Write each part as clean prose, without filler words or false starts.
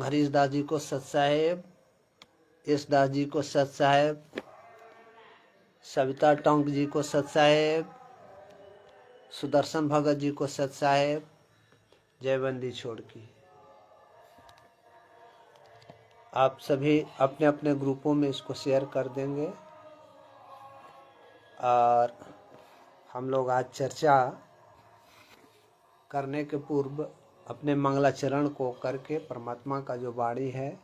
हरीश दास जी को सत साहेब, यश दास जी को सत साहेब, सविता टोंक जी को सत साहेब, सुदर्शन भगत जी को सत साहेब, जयबंदी छोड़ की। आप सभी अपने अपने ग्रुपों में इसको शेयर कर देंगे। और हम लोग आज चर्चा करने के पूर्व अपने मंगलाचरण को करके परमात्मा का जो वाणी है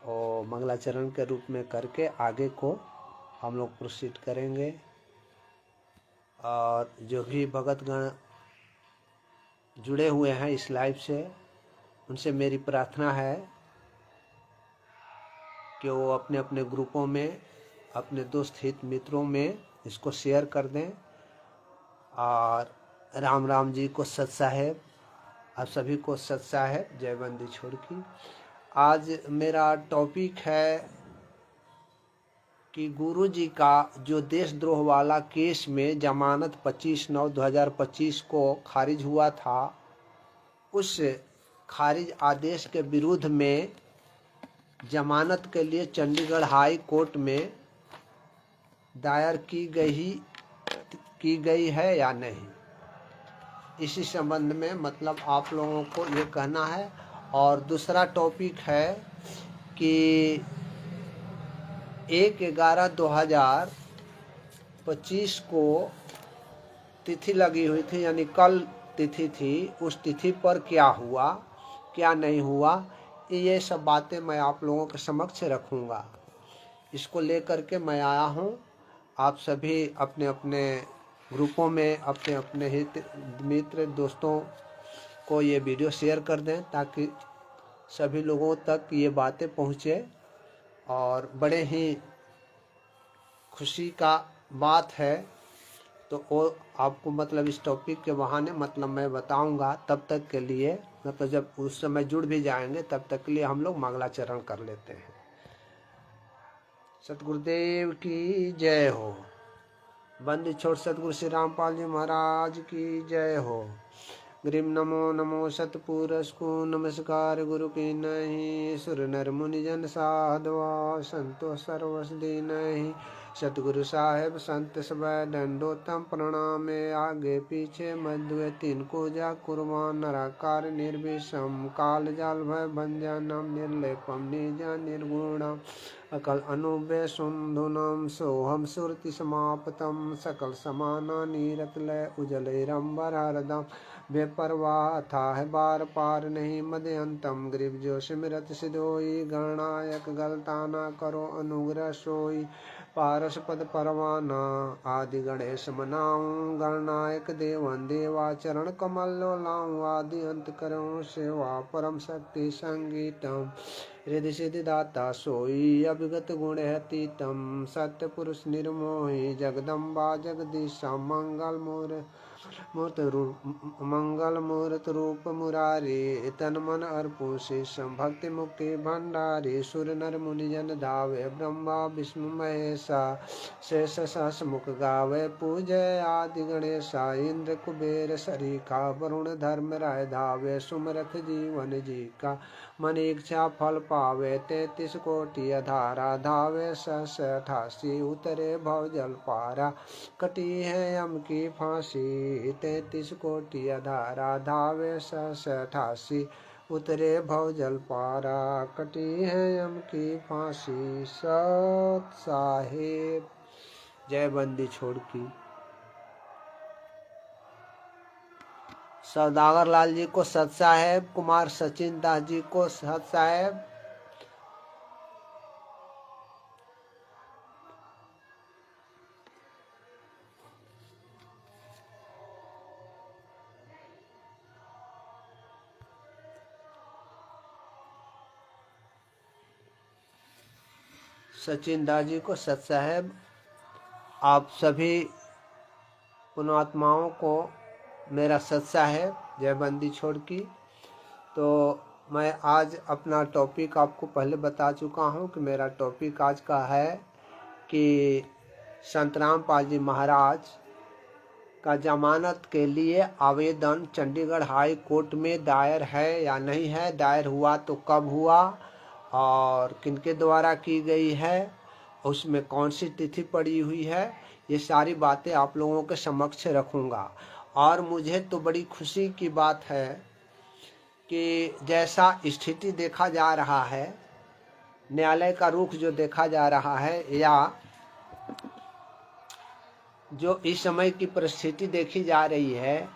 और मंगलाचरण के रूप में करके आगे को हम लोग प्रोसीड करेंगे। और जो भी भगतगण जुड़े हुए हैं इस लाइव से, उनसे मेरी प्रार्थना है कि वो अपने अपने ग्रुपों में, अपने दोस्त हित मित्रों में इसको शेयर कर दें। और राम राम जी को सत साहेब, आप सभी को सत साहेब, जयबंदी छोड़ की। आज मेरा टॉपिक है कि गुरु जी का जो देशद्रोह वाला केस में जमानत 25/9/2025 को खारिज हुआ था, उस खारिज आदेश के विरुद्ध में जमानत के लिए चंडीगढ़ हाई कोर्ट में दायर की गई है या नहीं, इसी संबंध में मतलब आप लोगों को ये कहना है। और दूसरा टॉपिक है कि 1/11/2025 को तिथि लगी हुई थी, यानी कल तिथि थी, उस तिथि पर क्या हुआ क्या नहीं हुआ, ये सब बातें मैं आप लोगों के समक्ष रखूँगा। इसको लेकर के मैं आया हूँ। आप सभी अपने अपने ग्रुपों में अपने अपने हित मित्र दोस्तों को ये वीडियो शेयर कर दें ताकि सभी लोगों तक ये बातें पहुँचे। और बड़े ही खुशी का बात है, तो वो आपको मतलब इस टॉपिक के बहाने मतलब मैं बताऊंगा। तब तक के लिए मतलब जब उस समय जुड़ भी जाएंगे तब तक के लिए हम लोग मंगलाचरण कर लेते हैं। सतगुरुदेव की जय हो। बंदी छोड़ सतगुरु श्री रामपाल जी महाराज की जय हो। ग्रीम नमो नमो सतपुरुष को नमस्कार गुरु की नहीं, सुर नर मुनि जन साधवा संतो सर्वस दीनहि। सतगुरु साहेब संत सब दंडोतम प्रणाम, आगे पीछे मध्य तीन को जा कुर्बान, नराकार निर्विषम काल जाल भय भंजनम, निर्लेपम निज निर्गुणम अकल अनुबे सुंधुनम, सोहम सुरति समाप्तम सकल समाना नीरतलय उजलैरंबर हरदम, बेपरवाह था है बार पार नहीं मदयंतम, ग्रीव जो सिमरत सिधोई, गणनायक गलता न करो अनुग्रह सोई, पारस पद परवाना आदि गणेश मनाऊं, गणनायक देवन देवा चरण कमल लाऊं, आदि अंत करूं सेवा परम शक्ति संगीतम, रिद्धि सिद्धि दाता सोई, अभिगत गुण अतीतम, सत्य पुरुष निर्मोही, जगदम्बा जगदीशा, मंगल मूर्त रूप मुरारी, तन मन अर्पु शेषम, भक्ति मुक्ति भंडारी, सुर नर मुनि जन धावे, ब्रह्मा विष्णु महेशा, शेष सहस मुख गावे, पूजय आदि गणेशा, इंद्र कुबेर सरीखा, वरुण धर्म राय धावे, सुमरथ जीवन जी का, मन इच्छा फल पावे, 33 कोटि अधारा धावे, 688 उतरे भव जल पारा, कटी है यम की फांसी, 33 कोटि अधारा धावे, 688 उतरे भव जल पारा, कटी है यम की फांसी। सत साहेब, जयबंदी छोड़ की। सौदागर लाल जी को सत साहेब, कुमार सचिन दास जी को सत साहेब, सचिन दास जी को सत साहेब। आप सभी पुण्यात्माओं को मेरा सत साहेब, जयबंदी छोड़ की। तो मैं आज अपना टॉपिक आपको पहले बता चुका हूँ कि मेरा टॉपिक आज का है कि संत रामपाल जी महाराज का जमानत के लिए आवेदन चंडीगढ़ हाई कोर्ट में दायर है या नहीं है, दायर हुआ तो कब हुआ और किनके द्वारा की गई है, उसमें कौन सी तिथि पड़ी हुई है, ये सारी बातें आप लोगों के समक्ष रखूँगा। और मुझे तो बड़ी खुशी की बात है कि जैसा स्थिति देखा जा रहा है, न्यायालय का रुख जो देखा जा रहा है या जो इस समय की परिस्थिति देखी जा रही है,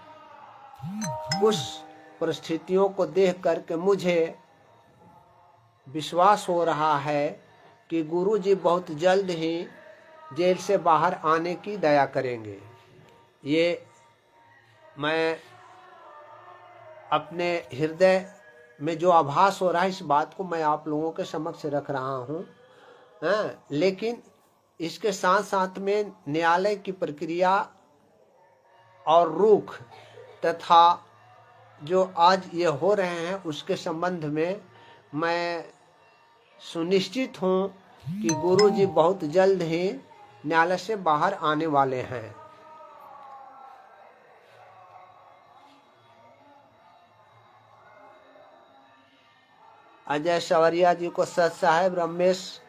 उस परिस्थितियों को देख करके मुझे विश्वास हो रहा है कि गुरु जी बहुत जल्द ही जेल से बाहर आने की दया करेंगे। ये मैं अपने हृदय में जो आभास हो रहा है, इस बात को मैं आप लोगों के समक्ष रख रहा हूँ। लेकिन इसके साथ साथ में न्यायालय की प्रक्रिया और रुख तथा जो आज ये हो रहे हैं उसके संबंध में मैं सुनिश्चित हूँ कि गुरु जी बहुत जल्द ही न्यायालय से बाहर आने वाले हैं। अजय सवरिया जी को सत साहेब, रमेश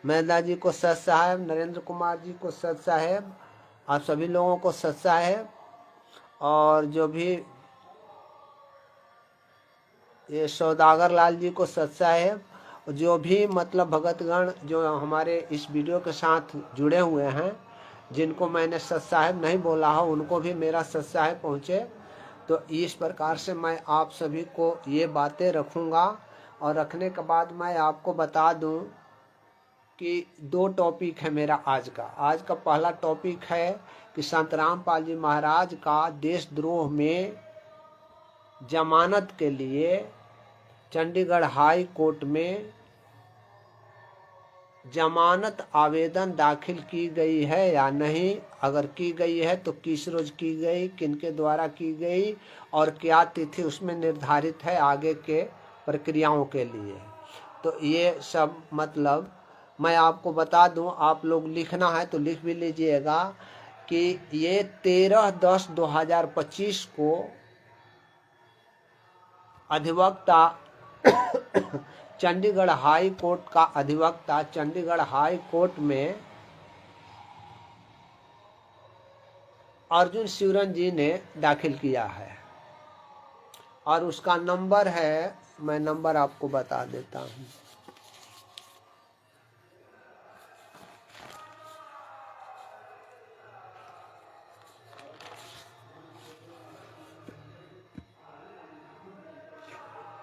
मेहता जी को सत साहेब, नरेंद्र कुमार जी को सत साहेब, आप सभी लोगों को सत साहेब। और जो भी ये सौदागर लाल जी को सत साहेब, जो भी मतलब भगतगण जो हमारे इस वीडियो के साथ जुड़े हुए हैं, जिनको मैंने सत साहेब नहीं बोला हो उनको भी मेरा सत साहेब पहुँचे। तो इस प्रकार से मैं आप सभी को ये बातें रखूँगा। और रखने के बाद मैं आपको बता दूं कि 2 टॉपिक है मेरा आज का। आज का पहला टॉपिक है कि संत रामपाल जी महाराज का देशद्रोह में जमानत के लिए चंडीगढ़ हाई कोर्ट में जमानत आवेदन दाखिल की गई है या नहीं, अगर की गई है तो किस रोज की गई, किनके द्वारा की गई और क्या तिथि उसमें निर्धारित है आगे के प्रक्रियाओं के लिए। तो ये सब मतलब मैं आपको बता दूं, आप लोग लिखना है तो लिख भी लीजिएगा कि ये 13/10/2025 को अधिवक्ता चंडीगढ़ हाई कोर्ट का अधिवक्ता चंडीगढ़ हाई कोर्ट में अर्जुन शिवरन जी ने दाखिल किया है। और उसका नंबर है, मैं नंबर आपको बता देता हूँ।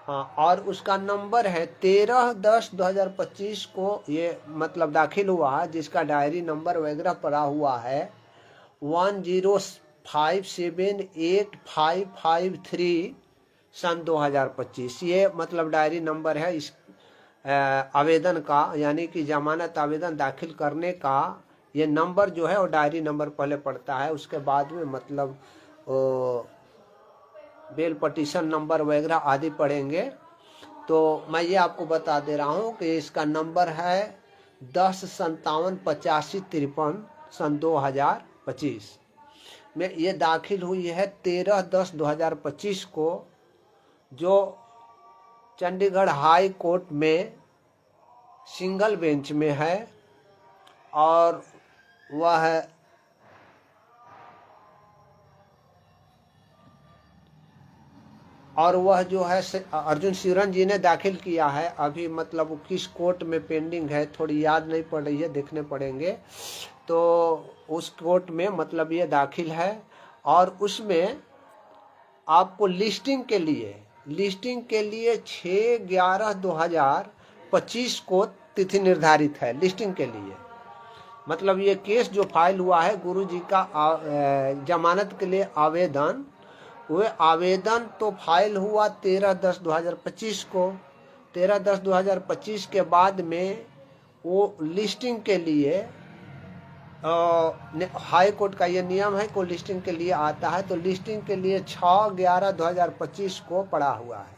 हाँ, और उसका नंबर है 13/10/2025 को ये मतलब दाखिल हुआ है, जिसका डायरी नंबर वगैरह पड़ा हुआ है 10578553 सन 2025। ये मतलब डायरी नंबर है इस आवेदन का, यानी कि जमानत आवेदन दाखिल करने का ये नंबर जो है वो डायरी नंबर पहले पड़ता है, उसके बाद में मतलब बेल पटिशन नंबर वगैरह आदि पढ़ेंगे। तो मैं ये आपको बता दे रहा हूँ कि इसका नंबर है 10578553 सन 2025 में ये दाखिल हुई है 13/10/2025 को, जो चंडीगढ़ हाई कोर्ट में सिंगल बेंच में है। और वह जो है अर्जुन शिवरन जी ने दाखिल किया है। अभी मतलब वो किस कोर्ट में पेंडिंग है थोड़ी याद नहीं पड़ रही है, देखने पड़ेंगे। तो उस कोर्ट में मतलब ये दाखिल है और उसमें आपको लिस्टिंग के लिए 6/11/2025 को तिथि निर्धारित है लिस्टिंग के लिए। मतलब ये केस जो फाइल हुआ है गुरु जी का जमानत के लिए आवेदन, वह आवेदन तो फाइल हुआ 13/10/2025 को। 13/10/2025 के बाद में वो लिस्टिंग के लिए हाई कोर्ट का ये नियम है को लिस्टिंग के लिए आता है। तो लिस्टिंग के लिए 6/11/2025 को पड़ा हुआ है।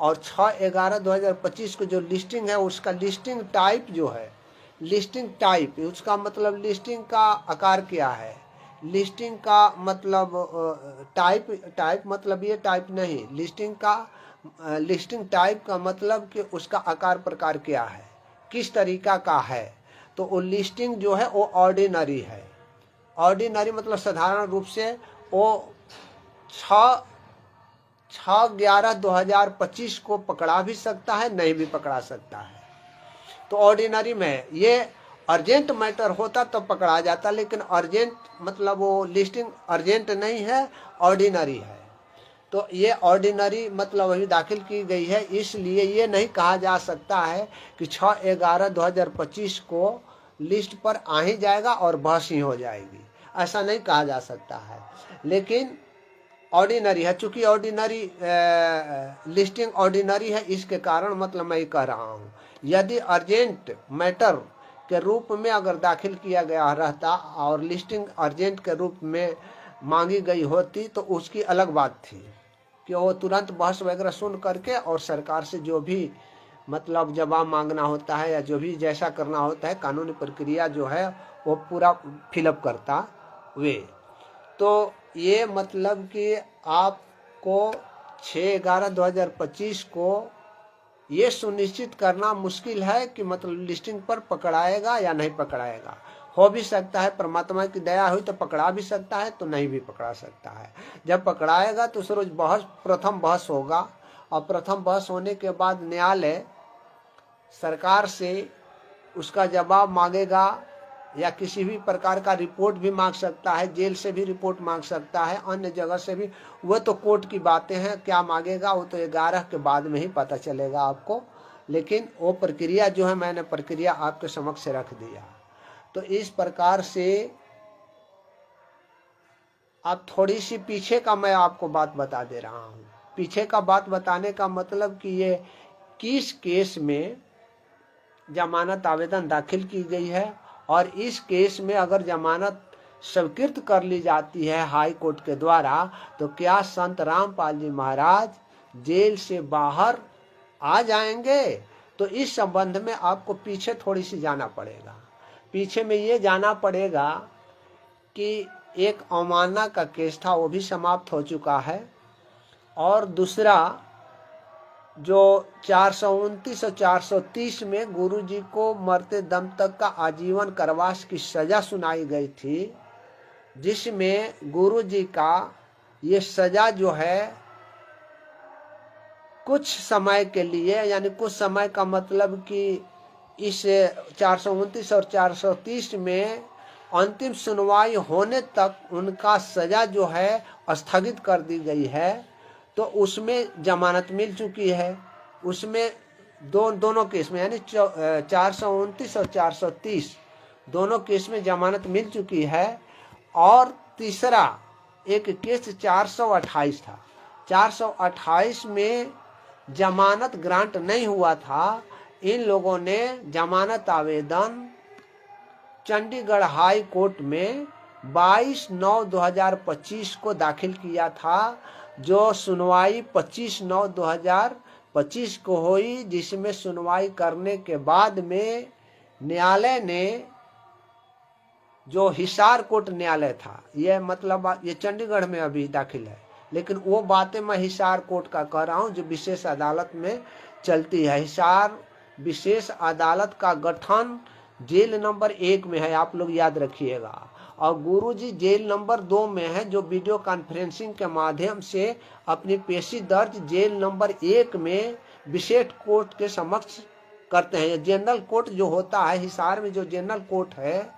और 6/11/2025 को जो लिस्टिंग है उसका लिस्टिंग टाइप जो है, लिस्टिंग टाइप उसका मतलब लिस्टिंग का आकार क्या है, लिस्टिंग का मतलब टाइप मतलब ये टाइप नहीं, लिस्टिंग टाइप का मतलब कि उसका आकार प्रकार क्या है, किस तरीका का है। तो वो लिस्टिंग जो है वो ऑर्डिनरी है। ऑर्डिनरी मतलब साधारण रूप से वो 6/11/2025 को पकड़ा भी सकता है, नहीं भी पकड़ा सकता है। तो ऑर्डिनरी में ये अर्जेंट मैटर होता तो पकड़ा जाता, लेकिन अर्जेंट मतलब वो लिस्टिंग अर्जेंट नहीं है, ऑर्डिनरी है। तो ये ऑर्डिनरी मतलब अभी दाखिल की गई है, इसलिए ये नहीं कहा जा सकता है कि 6/11/2025 को लिस्ट पर आ ही जाएगा और बहस ही हो जाएगी, ऐसा नहीं कहा जा सकता है। लेकिन ऑर्डिनरी है, चूंकि ऑर्डिनरी लिस्टिंग ऑर्डिनरी है, इसके कारण मतलब मैं कह रहा हूँ। यदि अर्जेंट मैटर के रूप में अगर दाखिल किया गया रहता और लिस्टिंग अर्जेंट के रूप में मांगी गई होती तो उसकी अलग बात थी कि वो तुरंत बहस वगैरह सुन करके और सरकार से जो भी मतलब जवाब मांगना होता है या जो भी जैसा करना होता है, कानूनी प्रक्रिया जो है वो पूरा फिलअप करता वे। तो ये मतलब कि आपको 6/11/2025 को ये सुनिश्चित करना मुश्किल है कि मतलब लिस्टिंग पर पकड़ाएगा या नहीं पकड़ाएगा। हो भी सकता है, परमात्मा की दया हुई तो पकड़ा भी सकता है, तो नहीं भी पकड़ा सकता है। जब पकड़ाएगा तो उस रोज प्रथम बहस होगा, और प्रथम बहस होने के बाद न्यायालय सरकार से उसका जवाब मांगेगा या किसी भी प्रकार का रिपोर्ट भी मांग सकता है, जेल से भी रिपोर्ट मांग सकता है, अन्य जगह से भी। वो तो कोर्ट की बातें हैं, क्या मांगेगा वो तो 11 के बाद में ही पता चलेगा आपको। लेकिन वो प्रक्रिया जो है, मैंने प्रक्रिया आपके समक्ष रख दिया। तो इस प्रकार से आप थोड़ी सी पीछे का मैं आपको बात बता दे रहा हूँ। पीछे का बात बताने का मतलब कि ये किस केस में जमानत आवेदन दाखिल की गई है, और इस केस में अगर जमानत स्वीकृत कर ली जाती है हाई कोर्ट के द्वारा, तो क्या संत रामपाल जी महाराज जेल से बाहर आ जाएंगे। तो इस संबंध में आपको पीछे थोड़ी सी जाना पड़ेगा। पीछे में ये जाना पड़ेगा कि एक अवमानना का केस था, वो भी समाप्त हो चुका है। और दूसरा जो 429 और 430 में गुरु जी को मरते दम तक का आजीवन कारावास की सजा सुनाई गई थी, जिसमें गुरु जी का ये सजा जो है कुछ समय के लिए, यानी कुछ समय का मतलब कि इस 429 और 430 में अंतिम सुनवाई होने तक उनका सजा जो है स्थगित कर दी गई है। तो उसमें जमानत मिल चुकी है, उसमें दोनों केस में, यानी 429 और 430 दोनों केस में जमानत मिल चुकी है। और तीसरा एक केस 428 था, 428 में जमानत ग्रांट नहीं हुआ था। इन लोगों ने जमानत आवेदन चंडीगढ़ हाई कोर्ट में 22/9/2025 को दाखिल किया था, जो सुनवाई 25/9/2025 को हुई, जिसमें सुनवाई करने के बाद में न्यायालय ने, जो हिसार कोर्ट न्यायालय था, ये मतलब ये चंडीगढ़ में अभी दाखिल है, लेकिन वो बातें मैं हिसार कोर्ट का कह रहा हूँ जो विशेष अदालत में चलती है। हिसार विशेष अदालत का गठन जेल नंबर 1 में है, आप लोग याद रखिएगा। और गुरुजी जेल नंबर 2 में है, जो वीडियो कॉन्फ्रेंसिंग के माध्यम से अपनी पेशी दर्ज जेल नंबर 1 में विशेष कोर्ट के समक्ष करते हैं। जनरल कोर्ट जो होता है हिसार में, जो जनरल कोर्ट है,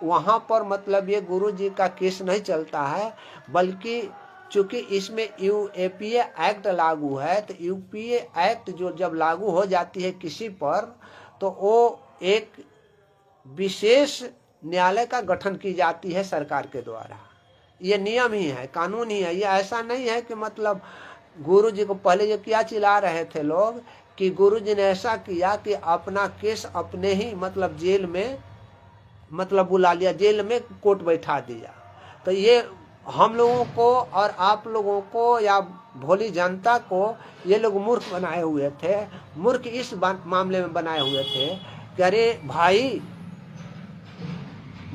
वहाँ पर मतलब ये गुरुजी का केस नहीं चलता है, बल्कि चूंकि इसमें यूएपीए एक्ट लागू है, तो यूपीए एक्ट जो जब लागू हो जाती है किसी पर, तो वो एक विशेष न्यायालय का गठन की जाती है सरकार के द्वारा। ये नियम ही है, कानून ही है। ये ऐसा नहीं है कि मतलब गुरु जी को पहले ये क्या चिल्ला रहे थे लोग कि गुरु जी ने ऐसा किया कि अपना केस अपने ही मतलब जेल में मतलब बुला लिया, जेल में कोर्ट बैठा दिया। तो ये हम लोगों को और आप लोगों को या भोली जनता को ये लोग मूर्ख बनाए हुए थे। मूर्ख इस मामले में बनाए हुए थे कि अरे भाई,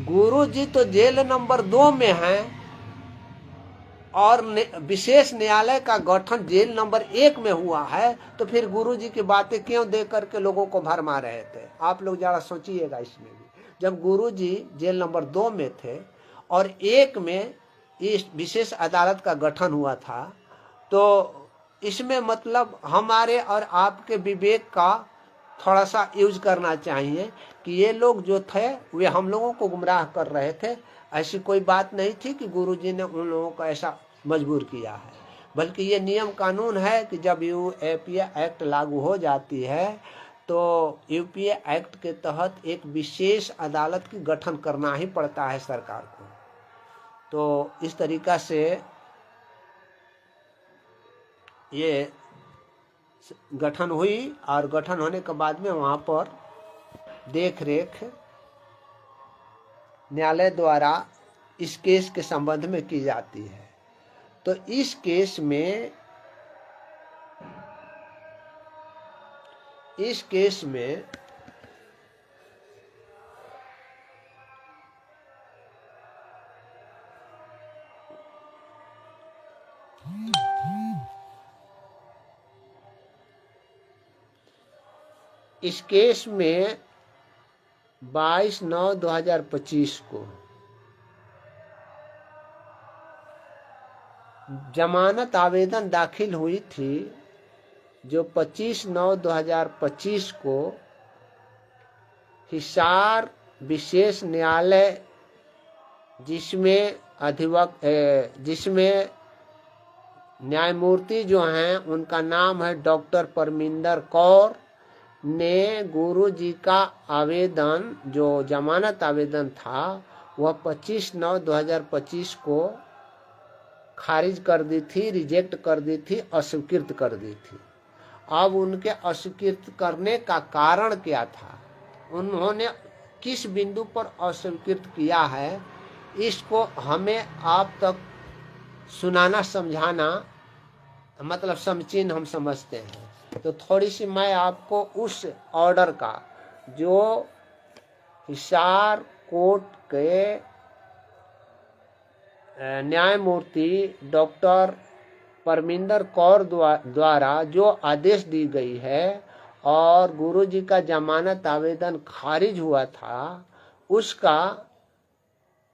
गुरु जी तो जेल नंबर 2 में हैं और विशेष न्यायालय का गठन जेल नंबर 1 में हुआ है, तो फिर गुरु जी की बातें क्यों दे करके लोगों को भरमा रहे थे? आप लोग जरा सोचिएगा इसमें भी। जब गुरु जी जेल नंबर 2 में थे और 1 में इस विशेष अदालत का गठन हुआ था, तो इसमें मतलब हमारे और आपके विवेक का थोड़ा सा यूज करना चाहिए कि ये लोग जो थे वे हम लोगों को गुमराह कर रहे थे। ऐसी कोई बात नहीं थी कि गुरुजी ने उन लोगों को ऐसा मजबूर किया है, बल्कि ये नियम कानून है कि जब यूपीए एक्ट लागू हो जाती है तो यूपीए एक्ट के तहत एक विशेष अदालत की गठन करना ही पड़ता है सरकार को। तो इस तरीका से ये गठन हुई और गठन होने के बाद में वहाँ पर देख रेख न्यायालय द्वारा इस केस के संबंध में की जाती है। तो इस केस में इस केस में 22/9/2025 को जमानत आवेदन दाखिल हुई थी, जो 25/9/2025 को हिसार विशेष न्यायालय जिसमें न्यायमूर्ति जो हैं उनका नाम है डॉक्टर परमिंदर कौर, ने गुरु जी का आवेदन जो जमानत आवेदन था वह 25/9/2025 को खारिज कर दी थी, रिजेक्ट कर दी थी, अस्वीकृत कर दी थी। अब उनके अस्वीकृत करने का कारण क्या था, उन्होंने किस बिंदु पर अस्वीकृत किया है, इसको हमें आप तक सुनाना समझाना मतलब समीचीन हम समझते हैं। तो थोड़ी सी मैं आपको उस ऑर्डर का जो हिसार कोर्ट के न्यायमूर्ति डॉक्टर परमिंदर कौर द्वारा जो आदेश दी गई है और गुरु जी का जमानत आवेदन खारिज हुआ था, उसका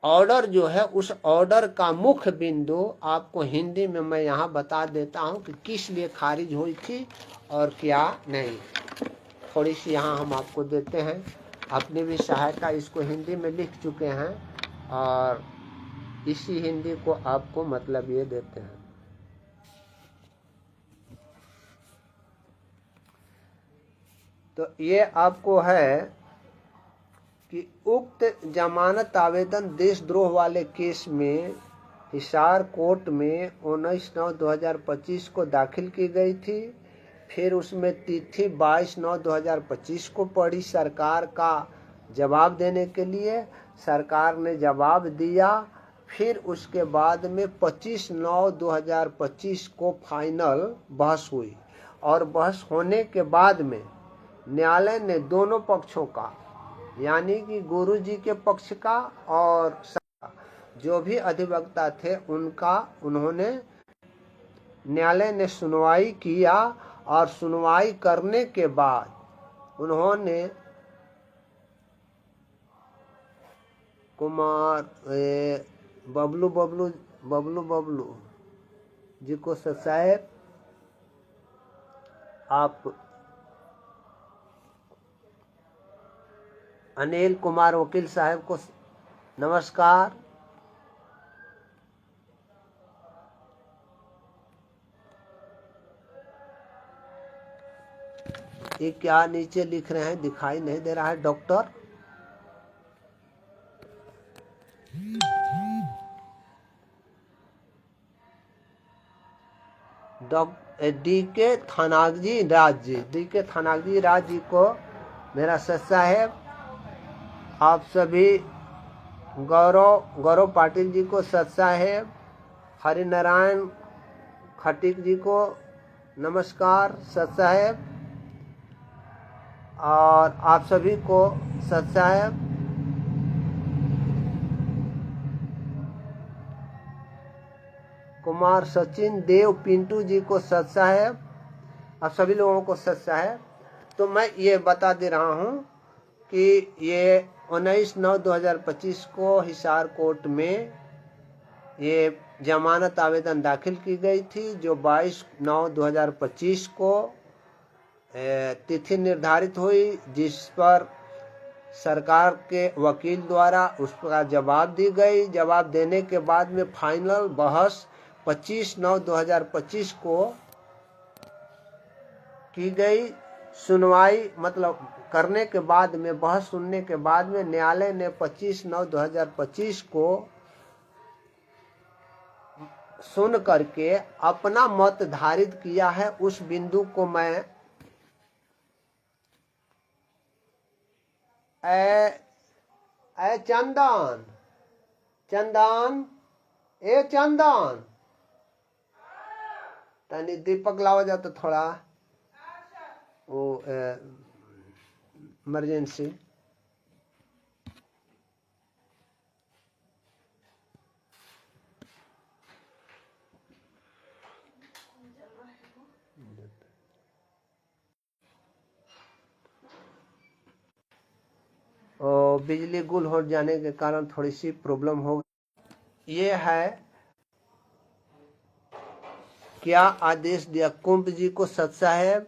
ऑर्डर जो है, उस ऑर्डर का मुख्य बिंदु आपको हिंदी में मैं यहाँ बता देता हूँ कि किस लिए खारिज हुई थी और क्या नहीं। थोड़ी सी यहाँ हम आपको देते हैं, अपनी भी सहायता इसको हिंदी में लिख चुके हैं और इसी हिंदी को आपको मतलब ये देते हैं। तो ये आपको है कि उक्त जमानत आवेदन देशद्रोह वाले केस में हिसार कोर्ट में 19/9/2025 को दाखिल की गई थी। फिर उसमें तिथि 22/9/2025 को पड़ी सरकार का जवाब देने के लिए। सरकार ने जवाब दिया। फिर उसके बाद में 25/9/2025 को फाइनल बहस हुई और बहस होने के बाद में न्यायालय ने दोनों पक्षों का, यानी कि गुरु जी के पक्ष का और जो भी अधिवक्ता थे उनका, उन्होंने न्यायालय ने सुनवाई किया और सुनवाई करने के बाद उन्होंने कुमार बबलू जी को साहब आप अनिल कुमार वकील साहब को नमस्कार। ये क्या नीचे लिख रहे हैं, दिखाई नहीं दे रहा है डॉक्टर। डी.के. थानागजी राज जी को मेरा सत साहेब, आप सभी गौरव पाटिल जी को सत साहेब, हरिनारायण खटीक जी को नमस्कार सत साहेब, और आप सभी को सत साहेब। कुमार, सचिन, देव, पिंटू जी को सत साहेब, आप सभी लोगों को सत साहेब। तो मैं ये बता दे रहा हूँ कि ये 19/9/2025 को हिसार कोर्ट में ये जमानत आवेदन दाखिल की गई थी, जो 22/9/2025 को तिथि निर्धारित हुई, जिस पर सरकार के वकील द्वारा उसका जवाब दी गई। जवाब देने के बाद में फाइनल बहस 25/9/2025 को की गई। सुनवाई मतलब करने के बाद में, बहस सुनने के बाद में न्यायालय ने 25/9/2025 को सुन करके अपना मत धारित किया है। उस बिंदु को मैं चंदन, चंदन, ए चंदन, तनी दीपक लावा जा तो थोड़ा वो इमरजेंसी। और बिजली गुल हो जाने के कारण थोड़ी सी प्रॉब्लम हो। ये है क्या आदेश दिया, कुंभ जी को सत साहेब,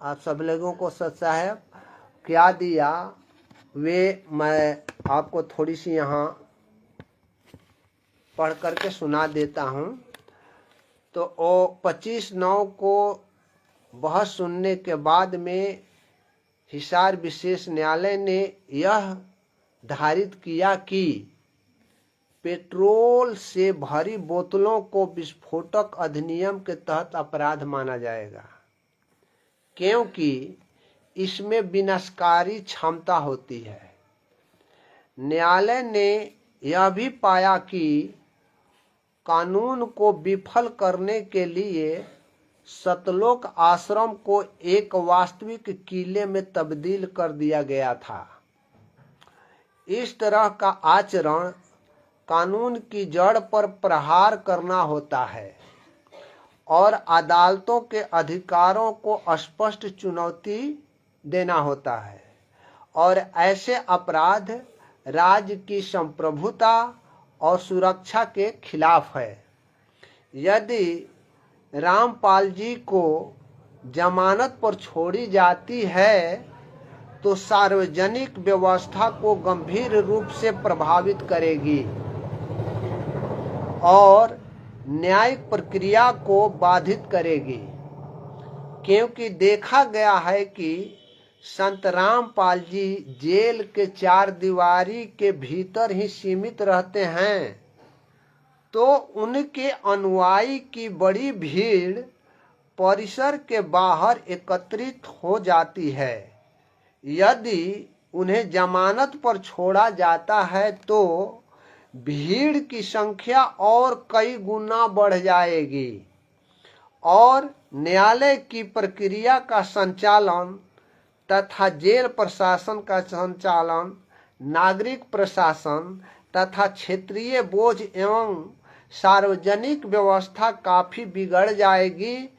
आप सब लोगों को सत साहेब। क्या दिया वे मैं आपको थोड़ी सी यहाँ पढ़ करके सुना देता हूँ। तो वो 25/9 को बहस सुनने के बाद में हिसार विशेष न्यायालय ने यह धारित किया कि पेट्रोल से भरी बोतलों को विस्फोटक अधिनियम के तहत अपराध माना जाएगा, क्योंकि इसमें विनाशकारी क्षमता होती है। न्यायालय ने यह भी पाया कि कानून को विफल करने के लिए सतलोक आश्रम को एक वास्तविक किले में तब्दील कर दिया गया था। इस तरह का आचरण कानून की जड़ पर प्रहार करना होता है और अदालतों के अधिकारों को स्पष्ट चुनौती देना होता है, और ऐसे अपराध राज्य की संप्रभुता और सुरक्षा के खिलाफ है। यदि रामपाल जी को जमानत पर छोड़ी जाती है तो सार्वजनिक व्यवस्था को गंभीर रूप से प्रभावित करेगी और न्यायिक प्रक्रिया को बाधित करेगी, क्योंकि देखा गया है कि संत रामपाल जी जेल के 4 दीवारी के भीतर ही सीमित रहते हैं, तो उनके अनुयायी की बड़ी भीड़ परिसर के बाहर एकत्रित हो जाती है। यदि उन्हें जमानत पर छोड़ा जाता है तो भीड़ की संख्या और कई गुना बढ़ जाएगी और न्यायालय की प्रक्रिया का संचालन तथा जेल प्रशासन का संचालन, नागरिक प्रशासन तथा क्षेत्रीय बोझ एवं सार्वजनिक व्यवस्था काफी बिगड़ जाएगी,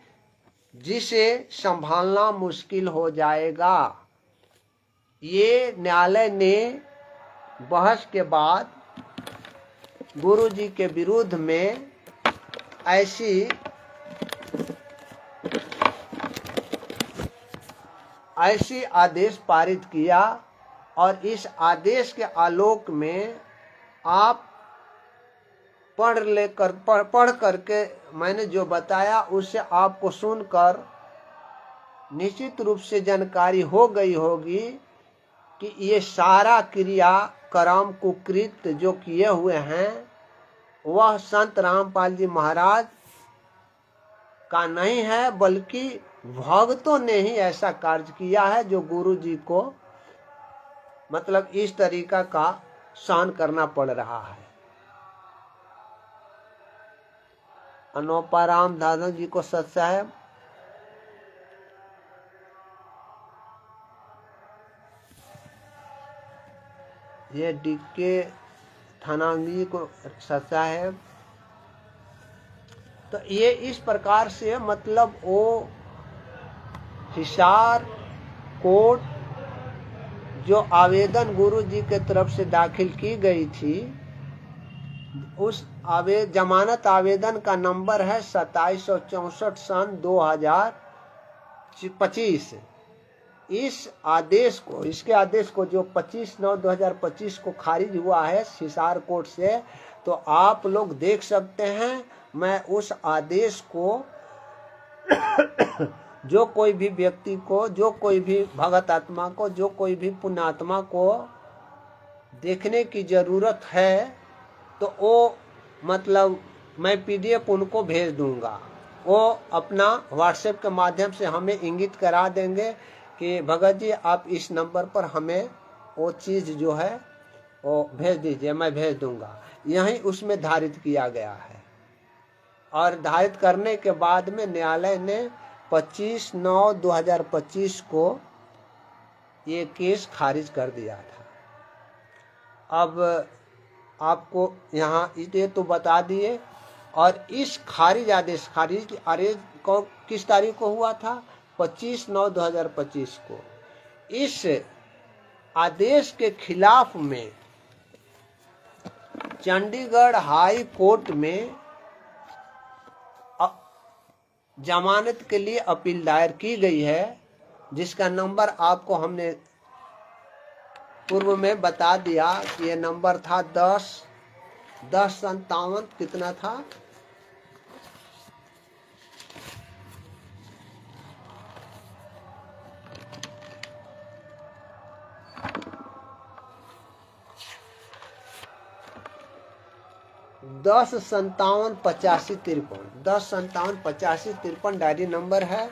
जिसे संभालना मुश्किल हो जाएगा। ये न्यायालय ने बहस के बाद गुरु जी के विरुद्ध में ऐसी आदेश पारित किया, और इस आदेश के आलोक में आप पढ़ करके मैंने जो बताया उससे आपको सुनकर निश्चित रूप से जानकारी हो गई होगी कि ये सारा क्रियाक्रम कुकृत्य जो किए हुए हैं वह संत रामपाल जी महाराज का नहीं है, बल्कि भक्तों ने ही ऐसा कार्य किया है जो गुरु जी को मतलब इस तरीका का सहन करना पड़ रहा है। अनोपाराम दादा जी को सत साहेब। ये डीके थाना जी को सत साहेब। तो ये इस प्रकार से मतलब वो हिसार कोर्ट जो आवेदन गुरु जी के तरफ से दाखिल की गई थी, उस जमानत आवेदन का नंबर है 2764 सन 2025। इस आदेश को, इसके आदेश को जो 25/9/2025 को खारिज हुआ है हिसार कोर्ट से, तो आप लोग देख सकते हैं। मैं उस आदेश को जो कोई भी व्यक्ति को, जो कोई भी भगत आत्मा को, जो कोई भी पुण्यात्मा को देखने की जरूरत है, तो वो मतलब मैं पीडीएफ उनको भेज दूंगा। वो अपना व्हाट्सएप के माध्यम से हमें इंगित करा देंगे कि भगत जी आप इस नंबर पर हमें वो चीज़ जो है वो भेज दीजिए, मैं भेज दूंगा। यही उसमें धारित किया गया है। और धारित करने के बाद में न्यायालय ने 25/9/2025 को ये केस खारिज कर दिया था। अब आपको यहाँ ये तो बता दिए। और इस खारिज आदेश को किस तारीख को हुआ था? 25/9/2025 को। इस आदेश के खिलाफ में चंडीगढ़ हाई कोर्ट में जमानत के लिए अपील दायर की गई है, जिसका नंबर आपको हमने पूर्व में बता दिया कि ये नंबर था 1057 कितना था? 1057-85-53 डायरी नंबर है।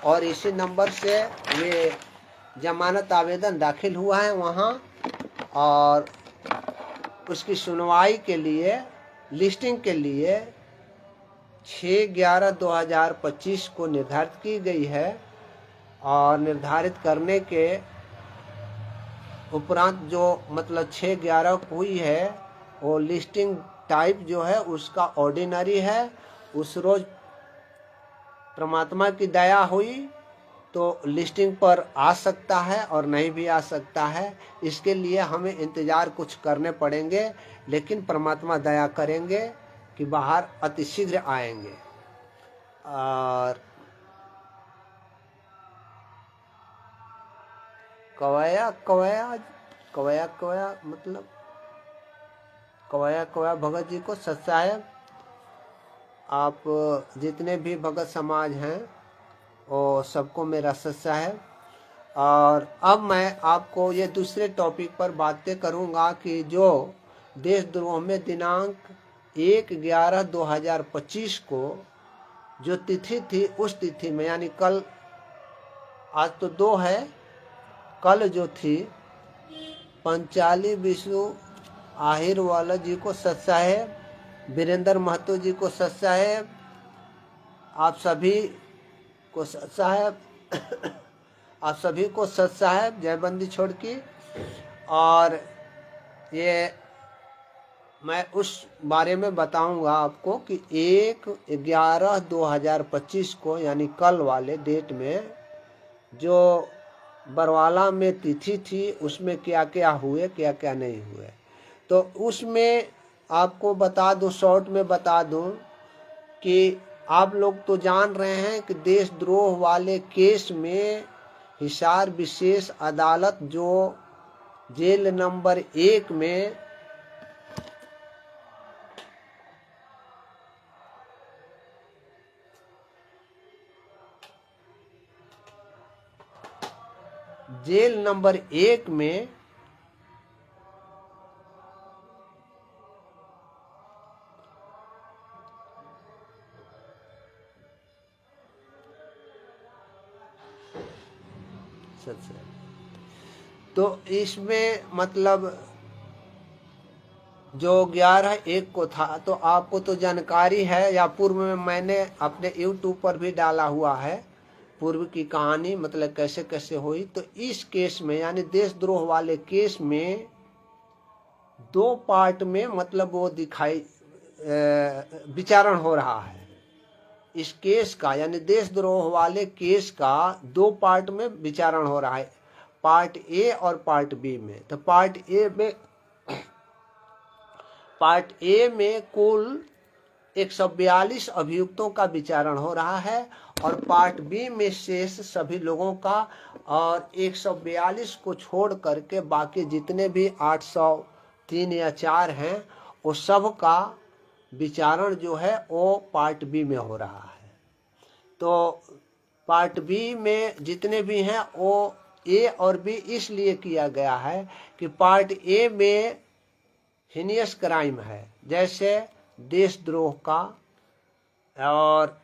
और इसी नंबर से ये जमानत आवेदन दाखिल हुआ है वहाँ। और उसकी सुनवाई के लिए, लिस्टिंग के लिए 6/11/2025 को निर्धारित की गई है। और निर्धारित करने के उपरांत जो मतलब 6/11 हुई है, वो लिस्टिंग टाइप जो है उसका ऑर्डिनरी है। उस रोज परमात्मा की दया हुई तो लिस्टिंग पर आ सकता है और नहीं भी आ सकता है। इसके लिए हमें इंतज़ार कुछ करने पड़ेंगे, लेकिन परमात्मा दया करेंगे कि बाहर अतिशीघ्र आएंगे। और कवया मतलब कवया भगत जी को सत्साहेब, आप जितने भी भगत समाज हैं वो सबको मेरा सत्साहेब। और अब मैं आपको ये दूसरे टॉपिक पर बातें करूंगा कि जो देशद्रोह में दिनांक 1/11/2025 को जो तिथि थी, उस तिथि में यानी कल, आज तो 2 है, कल जो थी पंचाली विष्णु आहिरवाला जी को सत्साहेब, वीरेंद्र महतो जी को सत्साहेब, आप सभी को सत्साहेब आप सभी को सत्साहेब, जयबंदी छोड़ की। और ये मैं उस बारे में बताऊंगा आपको कि 1/11/2025 को यानी कल वाले डेट में जो बरवाला में तिथि थी, उसमें क्या क्या हुए, क्या क्या नहीं हुए। तो उसमें आपको बता दूं, शॉर्ट में बता दूं कि आप लोग तो जान रहे हैं कि देशद्रोह वाले केस में हिसार विशेष अदालत जो जेल नंबर 1 में तो इसमें मतलब जो 11/1 को था, तो आपको तो जानकारी है, या पूर्व में मैंने अपने YouTube पर भी डाला हुआ है पूर्व की कहानी, मतलब कैसे कैसे हुई। तो इस केस में यानी देशद्रोह वाले केस में 2 पार्ट में मतलब वो दिखाई विचारण हो रहा है। इस केस का यानी देशद्रोह वाले केस का 2 पार्ट में विचारण हो रहा है, पार्ट ए और पार्ट बी में। तो पार्ट ए में कुल 142 अभियुक्तों का विचारण हो रहा है और पार्ट बी में शेष सभी लोगों का, और 142 को छोड़ करके बाकी जितने भी 803 या 4 हैं वो सब का विचारण जो है वो पार्ट बी में हो रहा है। तो पार्ट बी में जितने भी हैं वो ए और बी इसलिए किया गया है कि पार्ट ए में हीनियस क्राइम है, जैसे देशद्रोह का और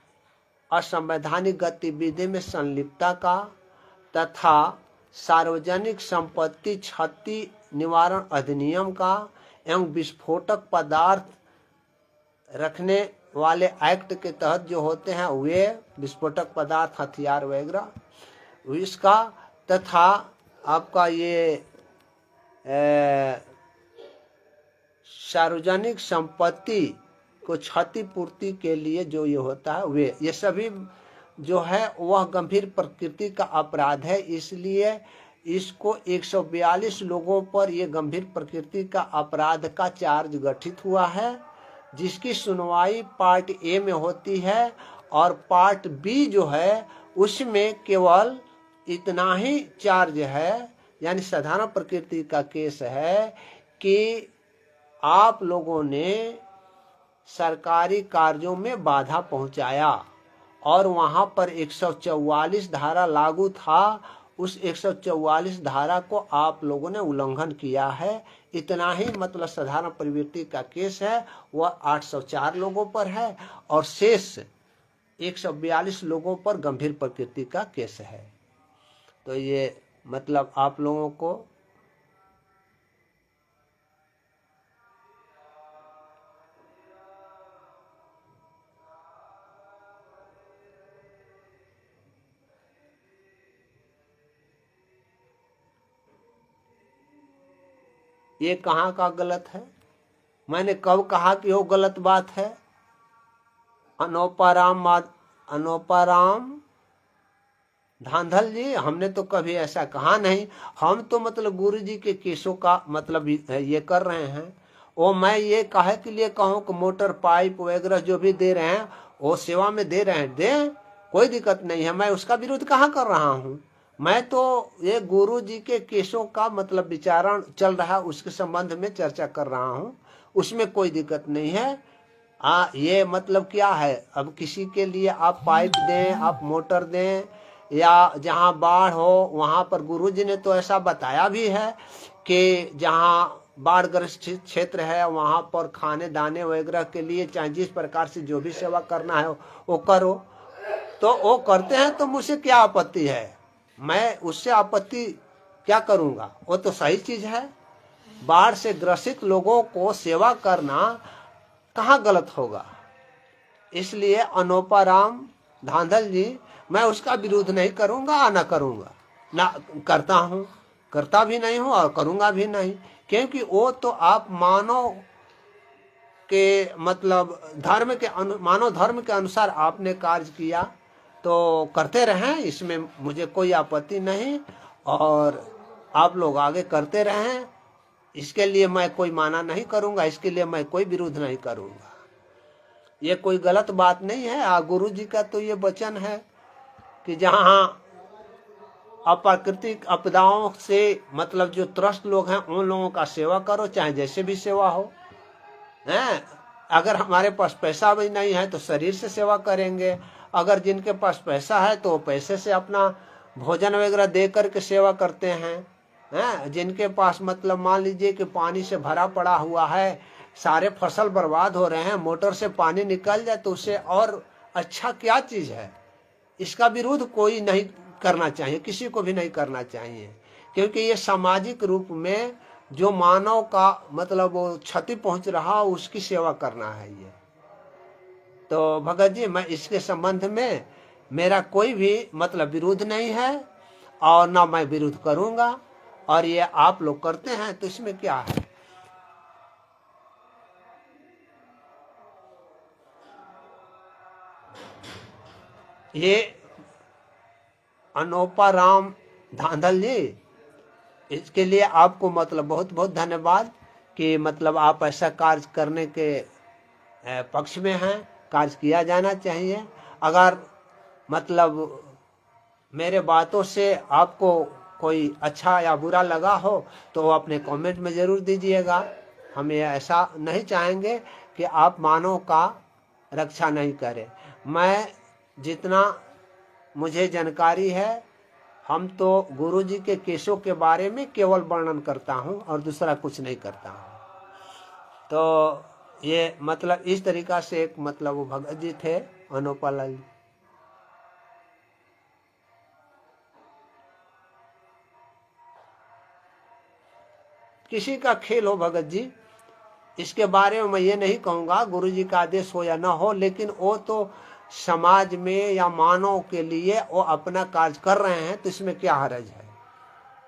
असंवैधानिक गतिविधि में संलिप्तता का तथा सार्वजनिक संपत्ति क्षति निवारण अधिनियम का एवं विस्फोटक पदार्थ रखने वाले एक्ट के तहत जो होते हैं वे विस्फोटक पदार्थ, हथियार वगैरह इसका, तथा आपका ये सार्वजनिक संपत्ति को क्षतिपूर्ति के लिए जो ये होता है वे, ये सभी जो है वह गंभीर प्रकृति का अपराध है। इसलिए इसको 142 लोगों पर ये गंभीर प्रकृति का अपराध का चार्ज गठित हुआ है, जिसकी सुनवाई पार्ट ए में होती है, और पार्ट बी जो है उसमें केवल इतना ही चार्ज है, यानी साधारण प्रकृति का केस है कि आप लोगों ने सरकारी कार्यों में बाधा पहुंचाया और वहां पर 144 धारा लागू था, उस 144 धारा को आप लोगों ने उल्लंघन किया है। इतना ही मतलब साधारण प्रवृत्ति का केस है, वह 804 लोगों पर है और शेष 142 लोगों पर गंभीर प्रकृति का केस है। तो ये मतलब आप लोगों को ये कहाँ का गलत है, मैंने कब कहा कि वो गलत बात है? अनोपाराम धांधल जी, हमने तो कभी ऐसा कहा नहीं। हम तो मतलब गुरु जी के केसों का मतलब ये कर रहे हैं। वो मैं ये कहे के लिए कहूँ कि मोटर पाइप वगैरह जो भी दे रहे हैं वो सेवा में दे रहे हैं, दे, कोई दिक्कत नहीं है, मैं उसका विरोध कहाँ कर रहा हूँ। मैं तो ये गुरु जी के केसों का मतलब विचारण चल रहा है उसके संबंध में चर्चा कर रहा हूँ, उसमें कोई दिक्कत नहीं है। ये मतलब क्या है, अब किसी के लिए आप पाइप दें, आप मोटर दें, या जहाँ बाढ़ हो वहाँ पर गुरु जी ने तो ऐसा बताया भी है कि जहाँ बाढ़ ग्रस्त क्षेत्र है वहाँ पर खाने दाने वगैरह के लिए चाहे जिस प्रकार से जो भी सेवा करना है वो करो। तो वो करते हैं तो मुझसे क्या आपत्ति है, मैं उससे आपत्ति क्या करूँगा, वो तो सही चीज़ है। बाढ़ से ग्रसित लोगों को सेवा करना कहाँ गलत होगा। इसलिए अनोपाराम धांधल जी, मैं उसका विरोध नहीं करूँगा, ना करूँगा, ना करता हूँ, करता भी नहीं हूँ और करूँगा भी नहीं, क्योंकि वो तो आप मानव के मतलब मानव धर्म के अनुसार आपने कार्य किया तो करते रहें, इसमें मुझे कोई आपत्ति नहीं, और आप लोग आगे करते रहें, इसके लिए मैं कोई माना नहीं करूँगा, इसके लिए मैं कोई विरोध नहीं करूँगा। ये कोई गलत बात नहीं है। गुरु जी का तो ये वचन है कि जहाँ अप्राकृतिक आपदाओं से मतलब जो त्रस्त लोग हैं उन लोगों का सेवा करो, चाहे जैसे भी सेवा हो। हैं, अगर हमारे पास पैसा भी नहीं है तो शरीर से सेवा करेंगे, अगर जिनके पास पैसा है तो पैसे से अपना भोजन वगैरह दे करके सेवा करते हैं। हैं, जिनके पास मतलब मान लीजिए कि पानी से भरा पड़ा हुआ है, सारे फसल बर्बाद हो रहे हैं, मोटर से पानी निकल जाए तो उससे और अच्छा क्या चीज़ है। इसका विरोध कोई नहीं करना चाहिए, किसी को भी नहीं करना चाहिए, क्योंकि ये सामाजिक रूप में जो मानव का मतलब वो क्षति पहुंच रहा उसकी सेवा करना है ये। तो भगत जी, मैं इसके संबंध में मेरा कोई भी मतलब विरोध नहीं है और ना मैं विरोध करूंगा, और ये आप लोग करते हैं तो इसमें क्या है। ये अनोपा राम धांधल जी, इसके लिए आपको मतलब बहुत बहुत धन्यवाद कि मतलब आप ऐसा कार्य करने के पक्ष में हैं। कार्य किया जाना चाहिए। अगर मतलब मेरे बातों से आपको कोई अच्छा या बुरा लगा हो तो अपने कमेंट में ज़रूर दीजिएगा। हम ये ऐसा नहीं चाहेंगे कि आप मानव का रक्षा नहीं करें। मैं जितना मुझे जानकारी है, हम तो गुरु जी के केसों के बारे में केवल वर्णन करता हूँ और दूसरा कुछ नहीं करता हूँ। तो ये मतलब इस तरीका से एक मतलब वो भगत जी थे अनोपा लाल जी। किसी का खेल हो भगत जी, इसके बारे में मैं ये नहीं कहूँगा गुरु जी का आदेश हो या ना हो, लेकिन वो तो समाज में या मानव के लिए वो अपना कार्य कर रहे हैं, तो इसमें क्या हर्ज है।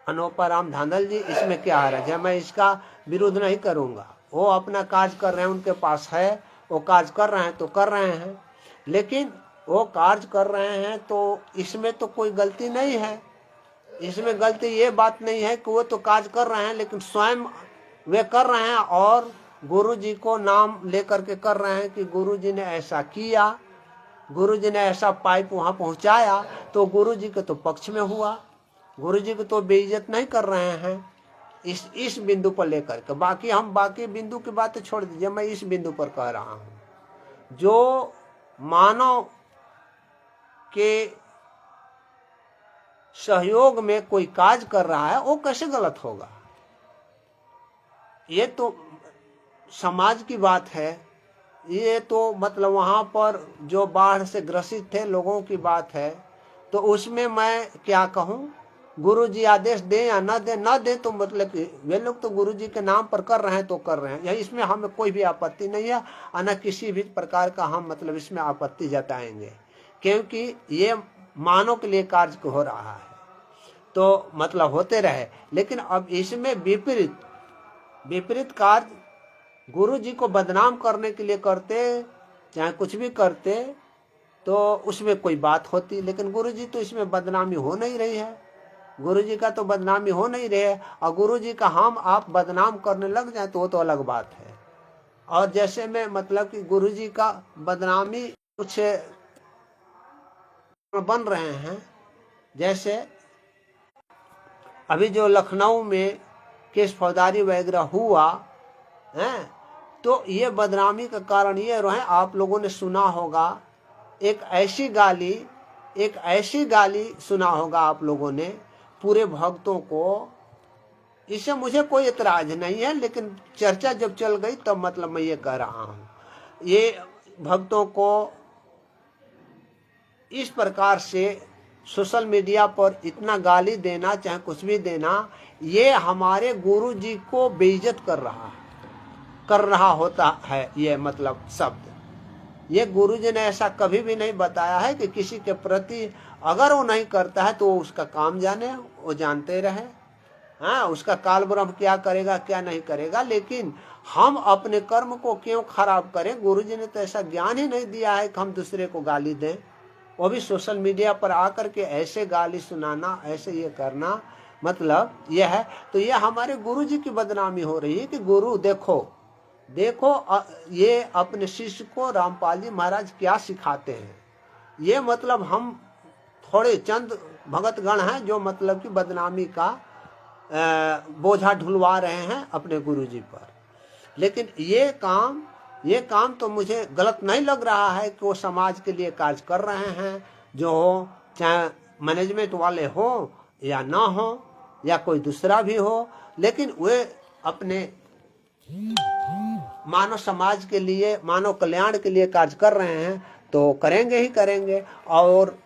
अनोपा राम धांधल जी, इसमें क्या हर्ज है। मैं इसका विरोध नहीं करूँगा। वो अपना कार्य कर रहे हैं, उनके पास है, वो कार्य कर रहे हैं तो कर रहे हैं। लेकिन वो कार्य कर रहे हैं तो इसमें तो कोई गलती नहीं है। इसमें गलती ये बात नहीं है कि वो तो कार्य कर रहे हैं, लेकिन स्वयं वे कर रहे हैं और गुरु जी को नाम लेकर के कर रहे हैं कि गुरु जी ने ऐसा किया, गुरु जी ने ऐसा पाइप वहाँ पहुँचाया, तो गुरु जी के तो पक्ष में हुआ। गुरु जी को तो बेइज्जत नहीं कर रहे हैं इस बिंदु पर लेकर के। बाकी हम बाकी बिंदु की बातें छोड़ दीजिए, मैं इस बिंदु पर कह रहा हूँ। जो मानव के सहयोग में कोई कार्य कर रहा है वो कैसे गलत होगा। ये तो समाज की बात है। ये तो मतलब वहाँ पर जो बाढ़ से ग्रसित थे लोगों की बात है। तो उसमें मैं क्या कहूँ, गुरु जी आदेश दें या न दें तो मतलब कि वे लोग तो गुरु जी के नाम पर कर रहे हैं तो कर रहे हैं। यही इसमें हमें कोई भी आपत्ति नहीं है और न किसी भी प्रकार का हम मतलब इसमें आपत्ति जताएंगे, क्योंकि ये मानव के लिए कार्य हो रहा है तो मतलब होते रहे। लेकिन अब इसमें विपरीत कार्य गुरु जी को बदनाम करने के लिए करते, चाहे कुछ भी करते, तो उसमें कोई बात होती। लेकिन गुरु जी तो इसमें बदनामी हो नहीं रही है। गुरु जी का तो बदनामी हो नहीं रही है, और गुरु जी का हम आप बदनाम करने लग जाए तो वो तो अलग बात है। और जैसे में मतलब कि गुरु जी का बदनामी कुछ बन रहे हैं, जैसे अभी जो लखनऊ में केस फौजदारी वगैरह हुआ है, तो ये बदनामी का कारण ये रहे, आप लोगों ने सुना होगा एक ऐसी गाली सुना होगा आप लोगों ने पूरे भक्तों को। इससे मुझे कोई एतराज नहीं है, लेकिन चर्चा जब चल गई तब मतलब मैं ये कह रहा हूँ, ये भक्तों को इस प्रकार से सोशल मीडिया पर इतना गाली देना, चाहे कुछ भी देना, ये हमारे गुरु जी को बेइज्जत कर रहा होता है। ये मतलब शब्द ये गुरु जी ने ऐसा कभी भी नहीं बताया है कि किसी के प्रति अगर वो नहीं करता है तो वो उसका काम जाने, वो जानते रहे। हाँ, उसका काल ब्रह्म क्या करेगा क्या नहीं करेगा, लेकिन हम अपने कर्म को क्यों खराब करें। गुरु जी ने तो ऐसा ज्ञान ही नहीं दिया है कि हम दूसरे को गाली दें, वो भी सोशल मीडिया पर आकर के ऐसे गाली सुनाना, ऐसे ये करना, मतलब यह है। तो ये हमारे गुरु जी की बदनामी हो रही है कि गुरु देखो ये अपने शिष्य को रामपाल जी महाराज क्या सिखाते हैं। ये मतलब हम थोड़े चंद भगतगण हैं जो मतलब कि बदनामी का बोझा ढुलवा रहे हैं अपने गुरु जी पर। लेकिन ये काम तो मुझे गलत नहीं लग रहा है कि वो समाज के लिए कार्य कर रहे हैं, जो हो, चाहे मैनेजमेंट वाले हो या ना हो या कोई दूसरा भी हो, लेकिन वे अपने मानव समाज के लिए, मानव कल्याण के लिए कार्य कर रहे हैं तो करेंगे ही करेंगे। और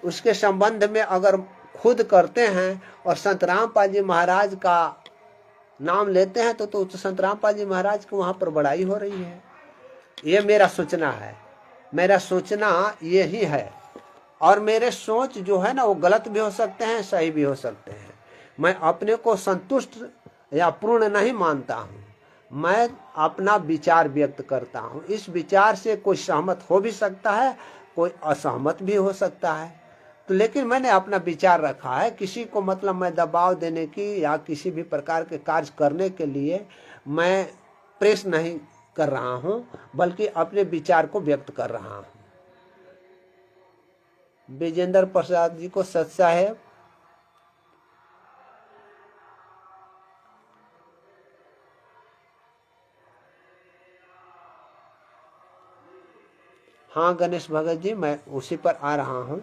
उसके संबंध में अगर खुद करते हैं और संत रामपाल जी महाराज का नाम लेते हैं तो संत रामपाल जी महाराज को वहाँ पर बड़ाई हो रही है। ये मेरा सोचना है, मेरा सोचना यही है। और मेरे सोच जो है ना वो गलत भी हो सकते हैं, सही भी हो सकते हैं। मैं अपने को संतुष्ट या पूर्ण नहीं मानता हूँ, मैं अपना विचार व्यक्त करता हूँ। इस विचार से कोई सहमत हो भी सकता है, कोई असहमत भी हो सकता है। तो लेकिन मैंने अपना विचार रखा है, किसी को मतलब मैं दबाव देने की या किसी भी प्रकार के कार्य करने के लिए मैं प्रेस नहीं कर रहा हूं, बल्कि अपने विचार को व्यक्त कर रहा हूं। विजेंद्र प्रसाद जी को सत साहेब। हाँ गणेश भगत जी, मैं उसी पर आ रहा हूँ।